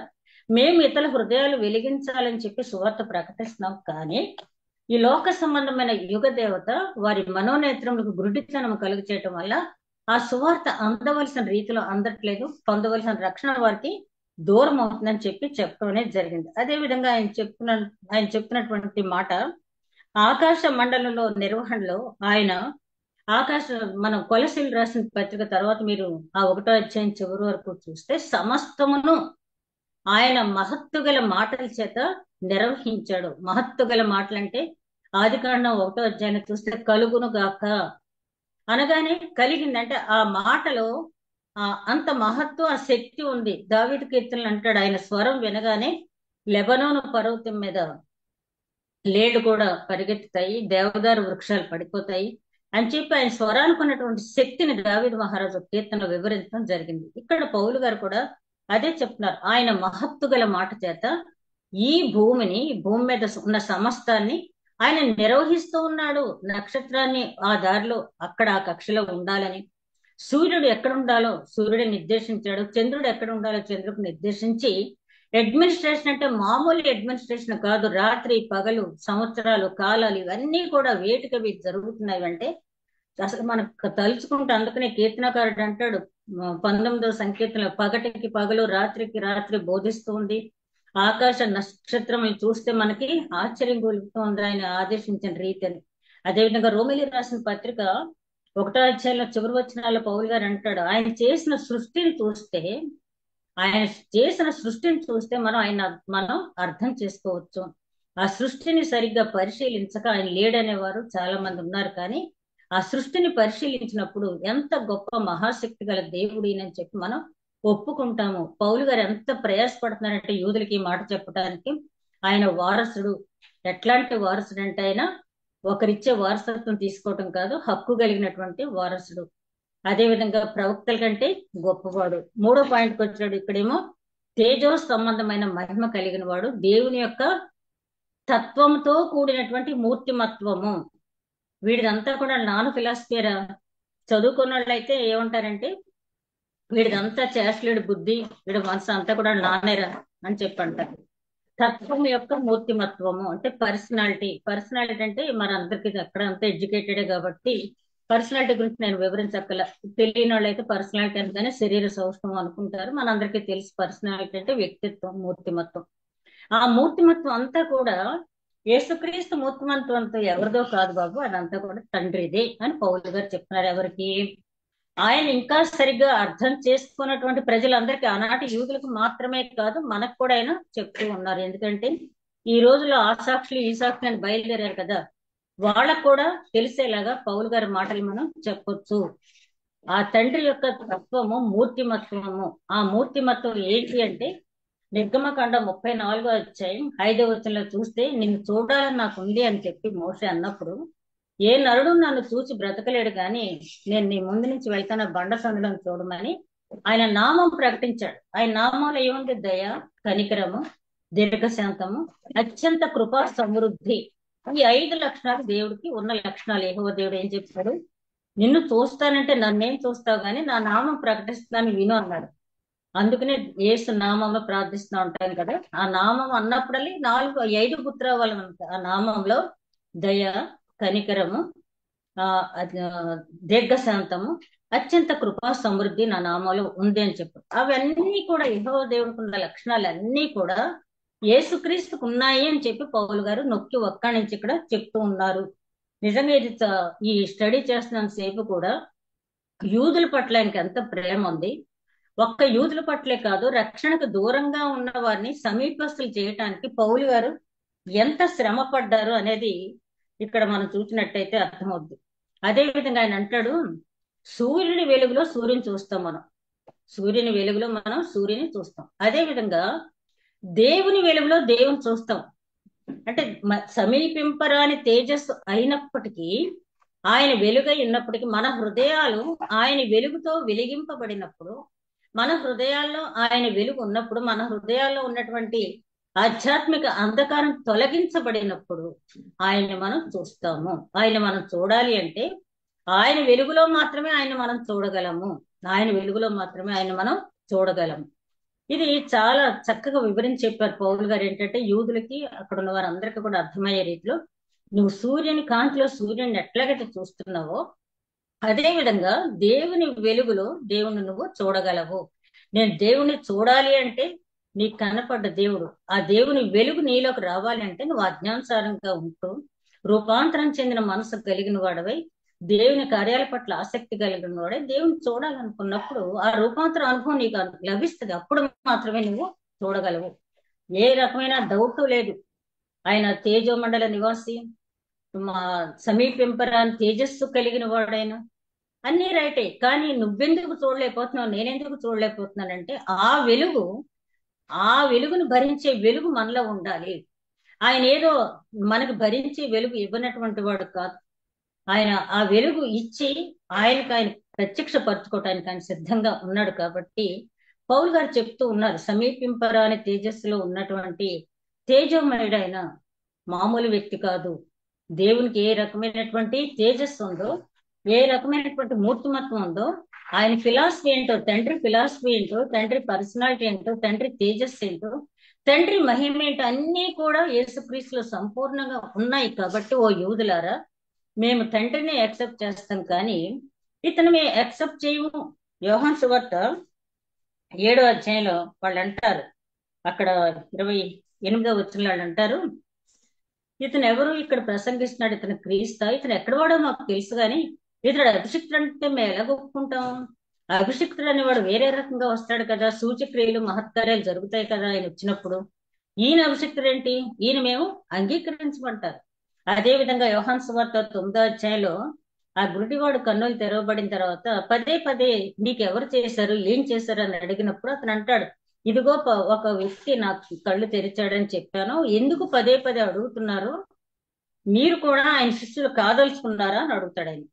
మేము ఇతరుల హృదయాలు వెలిగించాలని చెప్పి సువార్త ప్రకటిస్తున్నాం. కానీ ఈ లోక సంబంధమైన యుగ దేవత వారి మనోనేత్రములకు గురుడితనం కలుగు చేయటం వల్ల ఆ సువార్త అందవలసిన రీతిలో అందట్లేదు, పొందవలసిన రక్షణ వారికి దూరం అవుతుందని చెప్పి చెప్పడం అనేది జరిగింది. అదే విధంగా ఆయన చెప్తున్నటువంటి మాట, ఆకాశ మండలంలో నిర్వహణలో ఆయన మనం కొలసీలు రాసిన పత్రిక తర్వాత మీరు ఆ 1వ అధ్యాయం చివరి వరకు చూస్తే సమస్తమును ఆయన మహత్తు గల మాటల చేత నిర్వహించాడు. మహత్తు గల మాటలంటే ఆదికాండం 1వ అధ్యాయం చూస్తే కలుగును గాక అనగానే కలిగిందంటే ఆ మాటలో అంత మహత్వ, ఆ శక్తి ఉంది. దావీదు కీర్తనలు అంటాడు, ఆయన స్వరం వినగానే లెబనోను పర్వతం మీద లేళ్లు కూడా పరిగెత్తుతాయి, దేవదారు వృక్షాలు పడిపోతాయి అని చెప్పి ఆయన స్వరానికి ఉన్నటువంటి శక్తిని దావీదు మహారాజు కీర్తనలో వివరించడం జరిగింది. ఇక్కడ పౌలు గారు కూడా అదే చెప్తున్నారు, ఆయన మహత్తు గల మాట చేత ఈ భూమి మీద ఉన్న సమస్తాన్ని ఆయన నిర్వహిస్తూ ఉన్నాడు. నక్షత్రాన్ని ఆ దారిలో అక్కడ ఆ కక్షలో ఉండాలని, సూర్యుడు ఎక్కడ ఉండాలో సూర్యుడిని నిర్దేశించాడు, చంద్రుడు ఎక్కడ ఉండాలో చంద్రుడికి నిర్దేశించి, అడ్మినిస్ట్రేషన్ అంటే మామూలు అడ్మినిస్ట్రేషన్ కాదు, రాత్రి పగలు సంవత్సరాలు కాలాలు ఇవన్నీ కూడా వేటికవి జరుగుతున్నాయి. అంటే అసలు మనకు తలుచుకుంటే, అందుకనే కీర్తనకారుడు అంటాడు 19వ సంకీర్తనలో, పగటికి పగలు రాత్రికి రాత్రి బోధిస్తూ ఉంది, ఆకాశ నక్షత్రములు చూస్తే మనకి ఆశ్చర్యం కలుగుతుంది ఆయన ఆదేశించిన రీతి అని. అదేవిధంగా రోమిలి రాసిన పత్రిక 1వ అధ్యాయంలో చివరి వచనాల్లో పౌలు గారు అంటాడు, ఆయన చేసిన సృష్టిని చూస్తే మనం అర్థం చేసుకోవచ్చు. ఆ సృష్టిని సరిగ్గా పరిశీలించక ఆయన లేడనేవారు చాలా మంది ఉన్నారు. కానీ ఆ సృష్టిని పరిశీలించినప్పుడు ఎంత గొప్ప మహాశక్తి గల దేవుడు ఈయనని చెప్పి మనం ఒప్పుకుంటాము. పౌలు గారు ఎంత ప్రయాసపడుతున్నారంటే యూదులకి ఈ మాట చెప్పడానికి. ఆయన వారసుడు. ఎట్లాంటి వారసుడు అంటే ఆయన ఒకరిచ్చే వారసత్వం తీసుకోవటం కాదు, హక్కు కలిగినటువంటి వారసుడు. అదే విధంగా ప్రవక్తల కంటే గొప్పవాడు. మూడో పాయింట్కి వచ్చాడు. ఇక్కడేమో తేజో సంబంధమైన మహిమ కలిగిన వాడు, దేవుని యొక్క తత్వంతో కూడినటువంటి మూర్తిమత్వము. వీడిదంతా కూడా నాన్ ఫిలాసఫీరా. చదువుకున్న వాళ్ళు అయితే ఏమంటారంటే వీడిదంతా చేస్తలేడు బుద్ధి, వీడి మనసు అంతా కూడా నానేరా అని చెప్పి అంటారు. తత్వం యొక్క మూర్తిమత్వము అంటే పర్సనాలిటీ అంటే మన అందరికి అక్కడ అంతా ఎడ్యుకేటెడే కాబట్టి పర్సనాలిటీ గురించి నేను వివరించక్కల. తెలియని వాళ్ళు అయితే పర్సనాలిటీ అనగానే శరీర సౌష్ఠవం అనుకుంటారు. మనందరికీ తెలుసు పర్సనాలిటీ అంటే వ్యక్తిత్వం, మూర్తిమత్వం. ఆ మూర్తిమత్వం అంతా కూడా యేసుక్రీస్తు మూర్తిమత్వంతో ఎవరిదో కాదు బాబు, అదంతా కూడా తండ్రిదే అని పౌలు గారు చెప్తున్నారు. ఎవరికి? ఆయన ఇంకా సరిగ్గా అర్థం చేసుకున్నటువంటి ప్రజలందరికీ, ఆనాటి యూదులకు మాత్రమే కాదు మనకు కూడా ఆయన చెప్తూ ఉన్నారు. ఎందుకంటే ఈ రోజులో ఆ సాక్షులు ఈ సాక్షులు అని బయలుదేరారు కదా, వాళ్ళకు కూడా తెలిసేలాగా పౌలు గారి మాటలు మనం చెప్పొచ్చు. ఆ తండ్రి యొక్క తత్వము మూర్తిమత్వము. ఆ మూర్తిమత్వం ఏంటి అంటే నిర్గమకాండ 34వ అధ్యాయం 5వ వచనంలో చూస్తే, నిన్ను చూడాలని నాకు ఉంది అని చెప్పి మోషే అన్నప్పుడు, ఏ నరుడు నన్ను చూసి బ్రతకలేడు గాని నేను నీ ముందు నుంచి వెళ్తాన బండ సందులను చూడమని ఆయన నామం ప్రకటించాడు. ఆయన నామంలో ఏముంది? దయ, కనికరము, దీర్ఘశాంతము, అత్యంత కృపా సమృద్ధి. ఈ 5 లక్షణాలు దేవుడికి ఉన్న లక్షణాలు. యెహోవా దేవుడు ఏం చెప్పాడు? నిన్ను చూస్తానంటే నన్నేం చూస్తావు గాని నా నామం ప్రకటిస్తున్నాను విను అన్నాడు. అందుకనే యేసు నామంలో ప్రార్థిస్తూ ఉంటాను కదా. ఆ నామం అన్నప్పుడల్లి 5 గుర్తురావాలి మనకి. ఆ నామంలో దయ, కనికరము, దీర్ఘశాంతము, అత్యంత కృపా సమృద్ధి నా నామంలో ఉంది అని చెప్పు. అవన్నీ కూడా యెహోవా దేవుడికి ఉన్న లక్షణాలు అన్నీ కూడా యేసుక్రీస్తుకు ఉన్నాయి అని చెప్పి పౌలు గారు నొక్కి ఒక్కడి ఇక్కడ చెప్తూ ఉన్నారు. నిజంగా ఇది ఈ స్టడీ చేస్తున్నంత సేపు కూడా యూదుల పట్ల ఆయనకి ఎంత ప్రేమ ఉంది. ఒక్క యూదుల పట్లే కాదు, రక్షణకు దూరంగా ఉన్న వారిని సమీపస్తులు చేయటానికి పౌలు గారు ఎంత శ్రమ పడ్డారు అనేది ఇక్కడ మనం చూసినట్టయితే అర్థమవుద్ది. అదే విధంగా ఆయన అంటాడు, సూర్యుని వెలుగులో సూర్యుని చూస్తాం మనం. సూర్యుని వెలుగులో మనం సూర్యుని చూస్తాం. అదే విధంగా దేవుని వెలుగులో దేవుని చూస్తాం. అంటే సమీపింపరాని తేజస్సు అయినప్పటికీ, ఆయన వెలుగై ఉన్నప్పటికీ, మన హృదయాలు ఆయన వెలుగుతో వెలిగింపబడినప్పుడు, మన హృదయాల్లో ఆయన వెలుగు ఉన్నప్పుడు, మన హృదయాల్లో ఉన్నటువంటి ఆధ్యాత్మిక అంధకారం తొలగించబడినప్పుడు ఆయన్ని మనం చూస్తాము. ఆయన మనం చూడాలి అంటే ఆయన వెలుగులో మాత్రమే ఆయన మనం చూడగలము. ఆయన వెలుగులో మాత్రమే ఆయన మనం చూడగలము. ఇది చాలా చక్కగా వివరించి చెప్పారు పౌలు గారు. ఏంటంటే యూదులకి అక్కడ ఉన్న వారందరికీ కూడా అర్థమయ్యే రీతిలో, నువ్వు సూర్యుని కాంతిలో సూర్యుని ఎట్లాగైతే చూస్తున్నావో అదే విధంగా దేవుని వెలుగులో దేవుని నువ్వు చూడగలవు. నేను దేవుని చూడాలి అంటే నీకు కనపడ్డ దేవుడు, ఆ దేవుని వెలుగు నీలోకి రావాలి అంటే నువ్వు అజ్ఞానుసారంగా ఉంటూ రూపాంతరం చెందిన మనసు కలిగిన వాడవై దేవుని కార్యాల పట్ల ఆసక్తి కలిగిన వాడే దేవుని చూడాలనుకున్నప్పుడు ఆ రూపాంతర అనుభవం నీకు లభిస్తుంది. అప్పుడు మాత్రమే నువ్వు చూడగలవు. ఏ రకమైన డౌట్ లేదు. ఆయన తేజోమండల నివాసి, మా సమీపింపరాని తేజస్సు కలిగిన వాడైనా, అన్ని రైటే. కానీ నువ్వెందుకు చూడలేకపోతున్నావు, నేనెందుకు చూడలేకపోతున్నానంటే ఆ వెలుగును భరించే వెలుగు మనలో ఉండాలి. ఆయన ఏదో మనకు భరించి వెలుగు ఇవ్వనటువంటి వాడు కాదు. ఆయన ఆ వెలుగు ఇచ్చి ఆయన ప్రత్యక్షపరచుకోవటానికి ఆయన సిద్ధంగా ఉన్నాడు. కాబట్టి పౌలు గారు చెప్తూ ఉన్నారు, సమీపింపరాని తేజస్సులో ఉన్నటువంటి తేజోమయుడైన మామూలు వ్యక్తి కాదు. దేవునికి ఏ రకమైనటువంటి తేజస్సు ఉందో, ఏ రకమైనటువంటి మూర్తిమత్వం ఉందో, ఆయన ఫిలాసఫీ ఏంటో, తండ్రి ఫిలాసఫీ ఏంటో, తండ్రి పర్సనాలిటీ ఏంటో, తండ్రి తేజస్సు ఏంటో, తండ్రి మహిమ ఏంటో అన్నీ కూడా యేసుక్రీస్తులో సంపూర్ణంగా ఉన్నాయి. కాబట్టి ఓ యూదులారా, మేము తండ్రిని యాక్సెప్ట్ చేస్తాం కానీ ఇతను మేము యాక్సెప్ట్ చేయము. యోహాను సువార్త 7వ అధ్యాయంలో వాళ్ళు అంటారు, అక్కడ 28వ వచనంలో వాళ్ళు అంటారు, ఇతను ఎవరు ఇక్కడ ప్రసంగిస్తున్నాడు, ఇతను క్రీస్తా, ఇతను ఎక్కడ వాడో మాకు తెలుసు కానీ ఇతడు అభిషిక్తుడు అంటే మేము ఎలా ఒప్పుకుంటాం? అభిషిక్తుడు అనేవాడు వేరే రకంగా వస్తాడు కదా, సూచక్రియలు మహత్కార్యాలు జరుగుతాయి కదా ఆయన వచ్చినప్పుడు. ఈయన అభిషిక్తుడు ఏంటి? ఈయన మేము అంగీకరించమంటారు. అదే విధంగా యోహాను సువార్త 9వ అధ్యాయంలో ఆ గుడ్డివాడు కన్నులు తెరవబడిన తర్వాత పదే పదే నీకెవరు చేశారు, ఏం చేశారు అని అడిగినప్పుడు అతను అంటాడు, ఇదిగో ఒక వ్యక్తి నాకు కళ్ళు తెరిచాడని చెప్పాను. ఎందుకు పదే పదే అడుగుతున్నారు? మీరు కూడా ఆయన శిష్యులు కాదలుచుకున్నారా అని అడుగుతాడు ఆయన.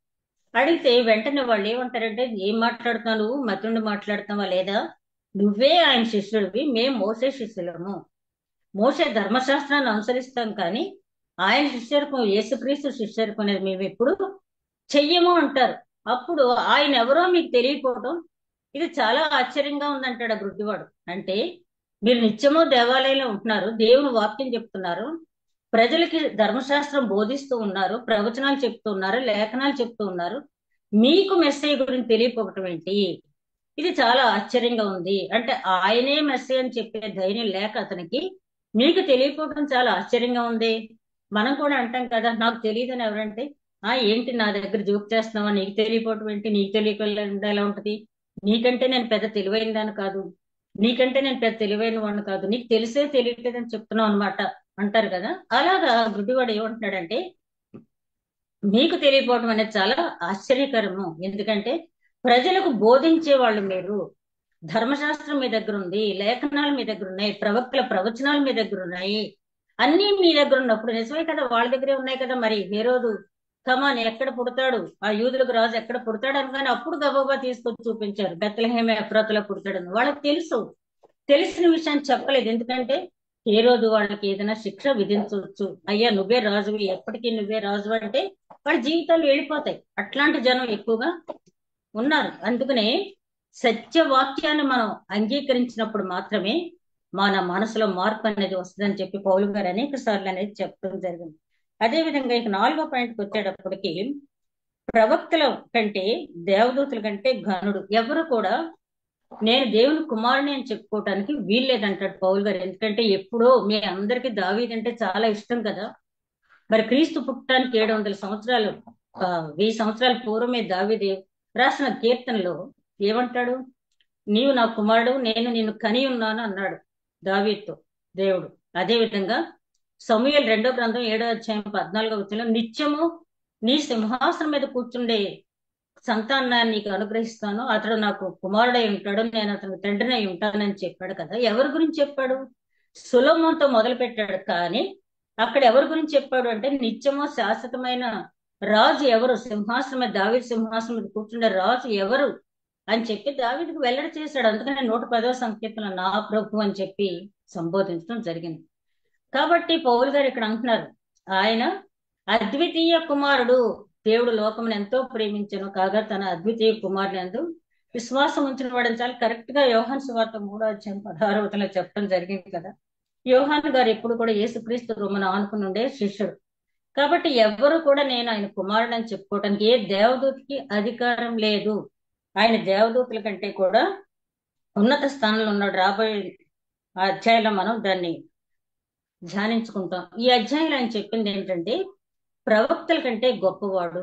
అడిగితే వెంటనే వాళ్ళు ఏమంటారంటే, ఏం మాట్లాడుతున్నావు నువ్వు, మతుండి మాట్లాడుతున్నావా లేదా? నువ్వే ఆయన శిష్యుడివి, మేము మోసే శిష్యులము. మోసే ధర్మశాస్త్రాన్ని అనుసరిస్తాం కానీ ఆయన శిష్యర్కం, యేసుక్రీస్తు శిష్యర్కం అనేది మేము ఎప్పుడు చెయ్యము అంటారు. అప్పుడు ఆయన ఎవరో మీకు తెలియకపోవడం ఇది చాలా ఆశ్చర్యంగా ఉందంటాడు ఆ గుడ్డివాడు. అంటే మీరు నిత్యము దేవాలయంలో ఉంటున్నారు, దేవుని వాక్యం చెప్తున్నారు, ప్రజలకి ధర్మశాస్త్రం బోధిస్తూ ఉన్నారు, ప్రవచనాలు చెప్తూ ఉన్నారు, లేఖనాలు చెప్తూ ఉన్నారు, మీకు మెస్సేజ్ గురించి తెలియకపోవటం ఏంటి? ఇది చాలా ఆశ్చర్యంగా ఉంది. అంటే ఆయనే మెస్సేజ్ అని చెప్పే ధైర్యం లేక అతనికి మీకు తెలియకపోవడం చాలా ఆశ్చర్యంగా ఉంది. మనం కూడా అంటాం కదా, నాకు తెలియదని ఎవరంటే, ఏంటి నా దగ్గర జోక్ చేస్తున్నావా, నీకు తెలియకపోవటం ఏంటి, నీకు తెలియకుండా ఎలా ఉంటది, నీకంటే నేను పెద్ద తెలివైన దాన్ని కాదు, నీకంటే నేను పెద్ద తెలివైన వాడిని కాదు, నీకు తెలిసే తెలియట్లేదని చెప్తున్నావు అనమాట అంటారు కదా. అలాగా గుడ్డివాడు ఏమంటున్నాడంటే, మీకు తెలియకపోవడం అనేది చాలా ఆశ్చర్యకరము. ఎందుకంటే ప్రజలకు బోధించే వాళ్ళు మీరు, ధర్మశాస్త్రం మీ దగ్గర ఉంది, లేఖనాలు మీ దగ్గర ఉన్నాయి, ప్రవక్తల ప్రవచనాలు మీ దగ్గర ఉన్నాయి, అన్నీ మీ దగ్గర ఉన్నప్పుడు నిజమే కదా, వాళ్ళ దగ్గరే ఉన్నాయి కదా. మరి హేరోదు కమాన్ ఎక్కడ పుడతాడు, ఆ యూదులకు రాజు ఎక్కడ పుడతాడు అనగానే అప్పుడు గబగబా తీసుకొచ్చి చూపించారు, బెత్లెహేమ ఎఫ్రాతులో పుడతాడని. వాళ్ళకి తెలుసు, తెలిసిన విషయాన్ని చెప్పలేదు. ఎందుకంటే ఏ రోజు వాళ్ళకి ఏదైనా శిక్ష విధించవచ్చు, అయ్యా నువ్వే రాజువి, ఎప్పటికీ నువ్వే రాజు అంటే వాళ్ళ జీవితాలు వెళ్ళిపోతాయి. అట్లాంటి జనం ఎక్కువగా ఉన్నారు. అందుకనే సత్యవాక్యాన్ని మనం అంగీకరించినప్పుడు మాత్రమే మన మనసులో మార్పు అనేది వస్తుందని చెప్పి పౌలు గారు అనేక సార్లు అనేది చెప్పడం జరిగింది. అదే విధంగా ఇక 4వ పాయింట్కి వచ్చేటప్పటికి, ప్రవక్తల కంటే దేవదూతుల కంటే ఘనుడు ఎవరు కూడా నేను దేవుని కుమారుని అని చెప్పుకోవటానికి వీల్లేదంటాడు పౌలు గారు. ఎందుకంటే ఎప్పుడో మీ అందరికీ దావీదు అంటే చాలా ఇష్టం కదా. మరి క్రీస్తు పుట్టడానికి 700 సంవత్సరాలు 1000 సంవత్సరాల పూర్వమే దావీదు రాసిన కీర్తనలో ఏమంటాడు, నీవు నా కుమారుడు, నేను నిన్ను కని ఉన్నాను అన్నాడు దావీదుతో దేవుడు. అదే విధంగా సమూయేలు 2వ గ్రంథం 7వ అధ్యాయం 14వ వచనంలో నిత్యము నీ సింహాసనం మీద కూర్చుండే సంతానాన్ని నీకు అనుగ్రహిస్తాను, అతడు నాకు కుమారుడై ఉంటాడు, నేను అతనికి తండ్రినై ఉంటానని చెప్పాడు కదా. ఎవరి గురించి చెప్పాడు? సొలొమోనుతో మొదలు పెట్టాడు, కానీ అక్కడ ఎవరి గురించి చెప్పాడు అంటే నిత్యము శాశ్వతమైన రాజు ఎవరు, సింహాసనం మీద, దావీదు సింహాసనం మీద కూర్చుండే రాజు ఎవరు అని చెప్పి దావీదుకు వెల్లడి చేశాడు. అందుకని 110వ సంకీర్తన నా ప్రభు అని చెప్పి సంబోధించడం జరిగింది. కాబట్టి పౌలు గారు ఇక్కడ అంటున్నారు, ఆయన అద్వితీయ కుమారుడు, దేవుడు లోకమును ఎంతో ప్రేమించను కాగా తన అద్వితీయ కుమారుని యందు విశ్వాసం ఉంచిన వాడని చాలా కరెక్ట్ గా యోహాను సువార్త 3వ అధ్యాయం 16వ వచనంలో చెప్పడం జరిగింది కదా. యోహాను గారు ఎప్పుడు కూడా యేసుక్రీస్తు రొమ్మను ఆనుకుని ఉండే శిష్యుడు. కాబట్టి ఎవ్వరు కూడా నేను ఆయన కుమారుడు అని చెప్పుకోవడానికి ఏ దేవదూతకి అధికారం లేదు. ఆయన దేవదూతల కంటే కూడా ఉన్నత స్థానంలో ఉన్నాడు. రాబోయే అధ్యాయంలో మనం దాన్ని ధ్యానించుకుంటాం. ఈ అధ్యాయంలో ఆయన చెప్పింది ఏంటంటే, ప్రవక్తల కంటే గొప్పవాడు,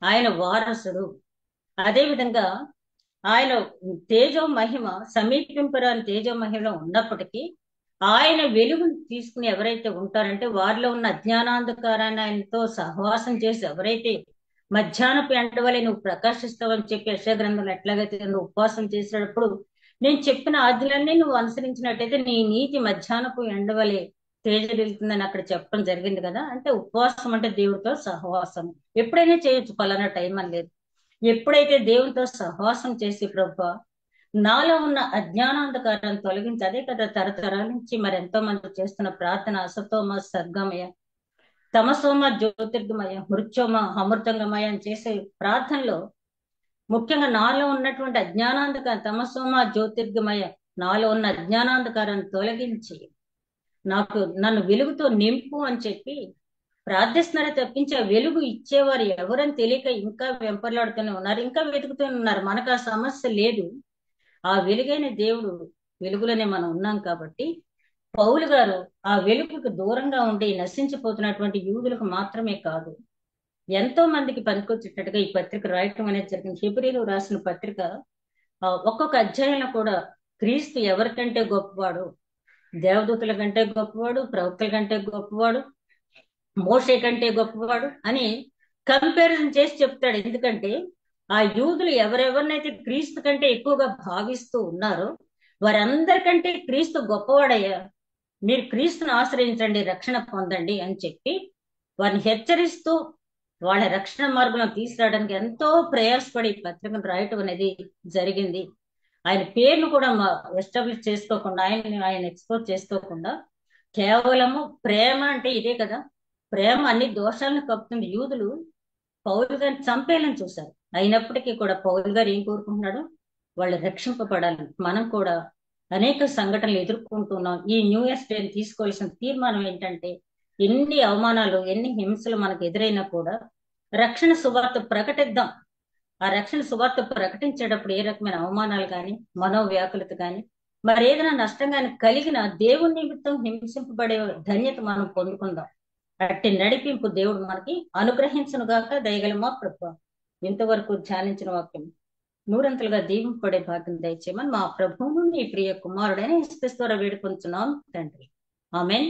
ఆయన వారసుడు. అదే విధంగా ఆయన తేజో మహిమ సమీపింపరాని తేజో మహిమలో ఉన్నప్పటికీ ఆయన వెలుగును తీసుకుని ఎవరైతే ఉంటారంటే వారిలో ఉన్న అజ్ఞానాంధకారాన్ని ఆయనతో సహవాసం చేసి ఎవరైతే మధ్యాహ్నపు ఎండ వలె నువ్వు ప్రకాశిస్తావని చెప్పి యెషయా గ్రంథంలో ఎట్లాగైతే నువ్వు ఉపవాసం చేసేటప్పుడు నేను చెప్పిన ఆజ్ఞలన్నీ నువ్వు అనుసరించినట్టయితే నీ నీతి మధ్యాహ్నపు ఎండ వలె తేజరిల్లుతుందని అక్కడ చెప్పడం జరిగింది కదా. అంటే ఉపవాసం అంటే దేవుడితో సహవాసం ఎప్పుడైనా చేయొచ్చు, పలానా టైం అని లేదు. ఎప్పుడైతే దేవునితో సహవాసం చేసి ప్రభువా నాలో ఉన్న అజ్ఞానాంధకారాన్ని తొలగించి, అదే కదా తరతరాల నుంచి మరి ఎంతో మంది చేస్తున్న ప్రార్థన, అసతోమ సద్గమయ, తమసోమ జ్యోతిర్గమయ, మృత్యోమ అమృతంగమయ అని చేసే ప్రార్థనలో ముఖ్యంగా నాలో ఉన్నటువంటి అజ్ఞానాంధకారం, తమసోమ జ్యోతిర్గమయ, నాలో ఉన్న అజ్ఞానాంధకారాన్ని తొలగించి నన్ను వెలుగుతో నింపు అని చెప్పి ప్రార్థిస్తున్నారే తప్పించి ఆ వెలుగు ఇచ్చేవారు ఎవరని తెలియక ఇంకా వెంపర్లాడుతూనే ఉన్నారు, ఇంకా వెతుకుతూనే ఉన్నారు. మనకు ఆ సమస్య లేదు. ఆ వెలుగైన దేవుడు వెలుగులోనే మనం ఉన్నాం. కాబట్టి పౌలు గారు ఆ వెలుగుకు దూరంగా ఉండి నశించిపోతున్నటువంటి యూదులకు మాత్రమే కాదు, ఎంతో మందికి పనికొచ్చేటట్టుగా ఈ పత్రిక రాయటం అనేది జరిగింది. హెబ్రీలు రాసిన పత్రిక ఒక్కొక్క అధ్యాయంలో కూడా క్రీస్తు ఎవరికంటే గొప్పవాడు, దేవదూతల కంటే గొప్పవాడు, ప్రవక్తల కంటే గొప్పవాడు, మోషే కంటే గొప్పవాడు అని కంపారిజన్ చేసి చెప్తాడు. ఎందుకంటే ఆ యూదులు ఎవరెవరినైతే క్రీస్తు కంటే ఎక్కువగా భావిస్తూ ఉన్నారో వారందరికంటే క్రీస్తు గొప్పవాడయ్యా, మీరు క్రీస్తుని ఆశ్రయించండి, రక్షణ పొందండి అని చెప్పి వారిని హెచ్చరిస్తూ వాళ్ళ రక్షణ మార్గంలో తీసుకురావడానికి ఎంతో ప్రయాసపడి ఈ పత్రికను రాయటం అనేది జరిగింది. ఆయన పేరును కూడా ఎస్టాబ్లిష్ చేసుకోకుండా, ఆయన ఎక్స్పోజ్ చేసుకోకుండా, కేవలము ప్రేమ అంటే ఇదే కదా, ప్రేమ అన్ని దోషాలను కప్పుతుంది. యూదులు పౌలు గారిని చంపేయాలని చూశారు, అయినప్పటికీ కూడా పౌలు గారు ఏం కోరుకుంటున్నాడు, వాళ్ళు రక్షింపబడాలని. మనం కూడా అనేక సంఘటనలు ఎదుర్కొంటున్నాం. ఈ న్యూ ఇయర్స్ డే తీసుకోవాల్సిన తీర్మానం ఏంటంటే, ఎన్ని అవమానాలు ఎన్ని హింసలు మనకు ఎదురైనా కూడా రక్షణ సువార్త ప్రకటిద్దాం. ఆ రక్షణ సువార్త ప్రకటించేటప్పుడు ఏ రకమైన అవమానాలు కానీ, మనోవ్యాకులత కానీ, మరి ఏదైనా నష్టం కానీ కలిగిన దేవుని నిమిత్తం హింసింపబడే ధన్యత మనం పొందుకుందాం. అట్టి నడిపింపు దేవుడు మనకి అనుగ్రహించును గాక. దయగల మా ప్రభు, ఇంతవరకు ధ్యానించిన వాక్యం నూరంతలుగా దీవింపబడే భాగ్యం దయచేయమని మా ప్రభువును నీ ప్రియ కుమారుడైన యేసుక్రీస్తు ద్వారా వేడుకొంచున్నాం తండ్రి. ఆమేన్.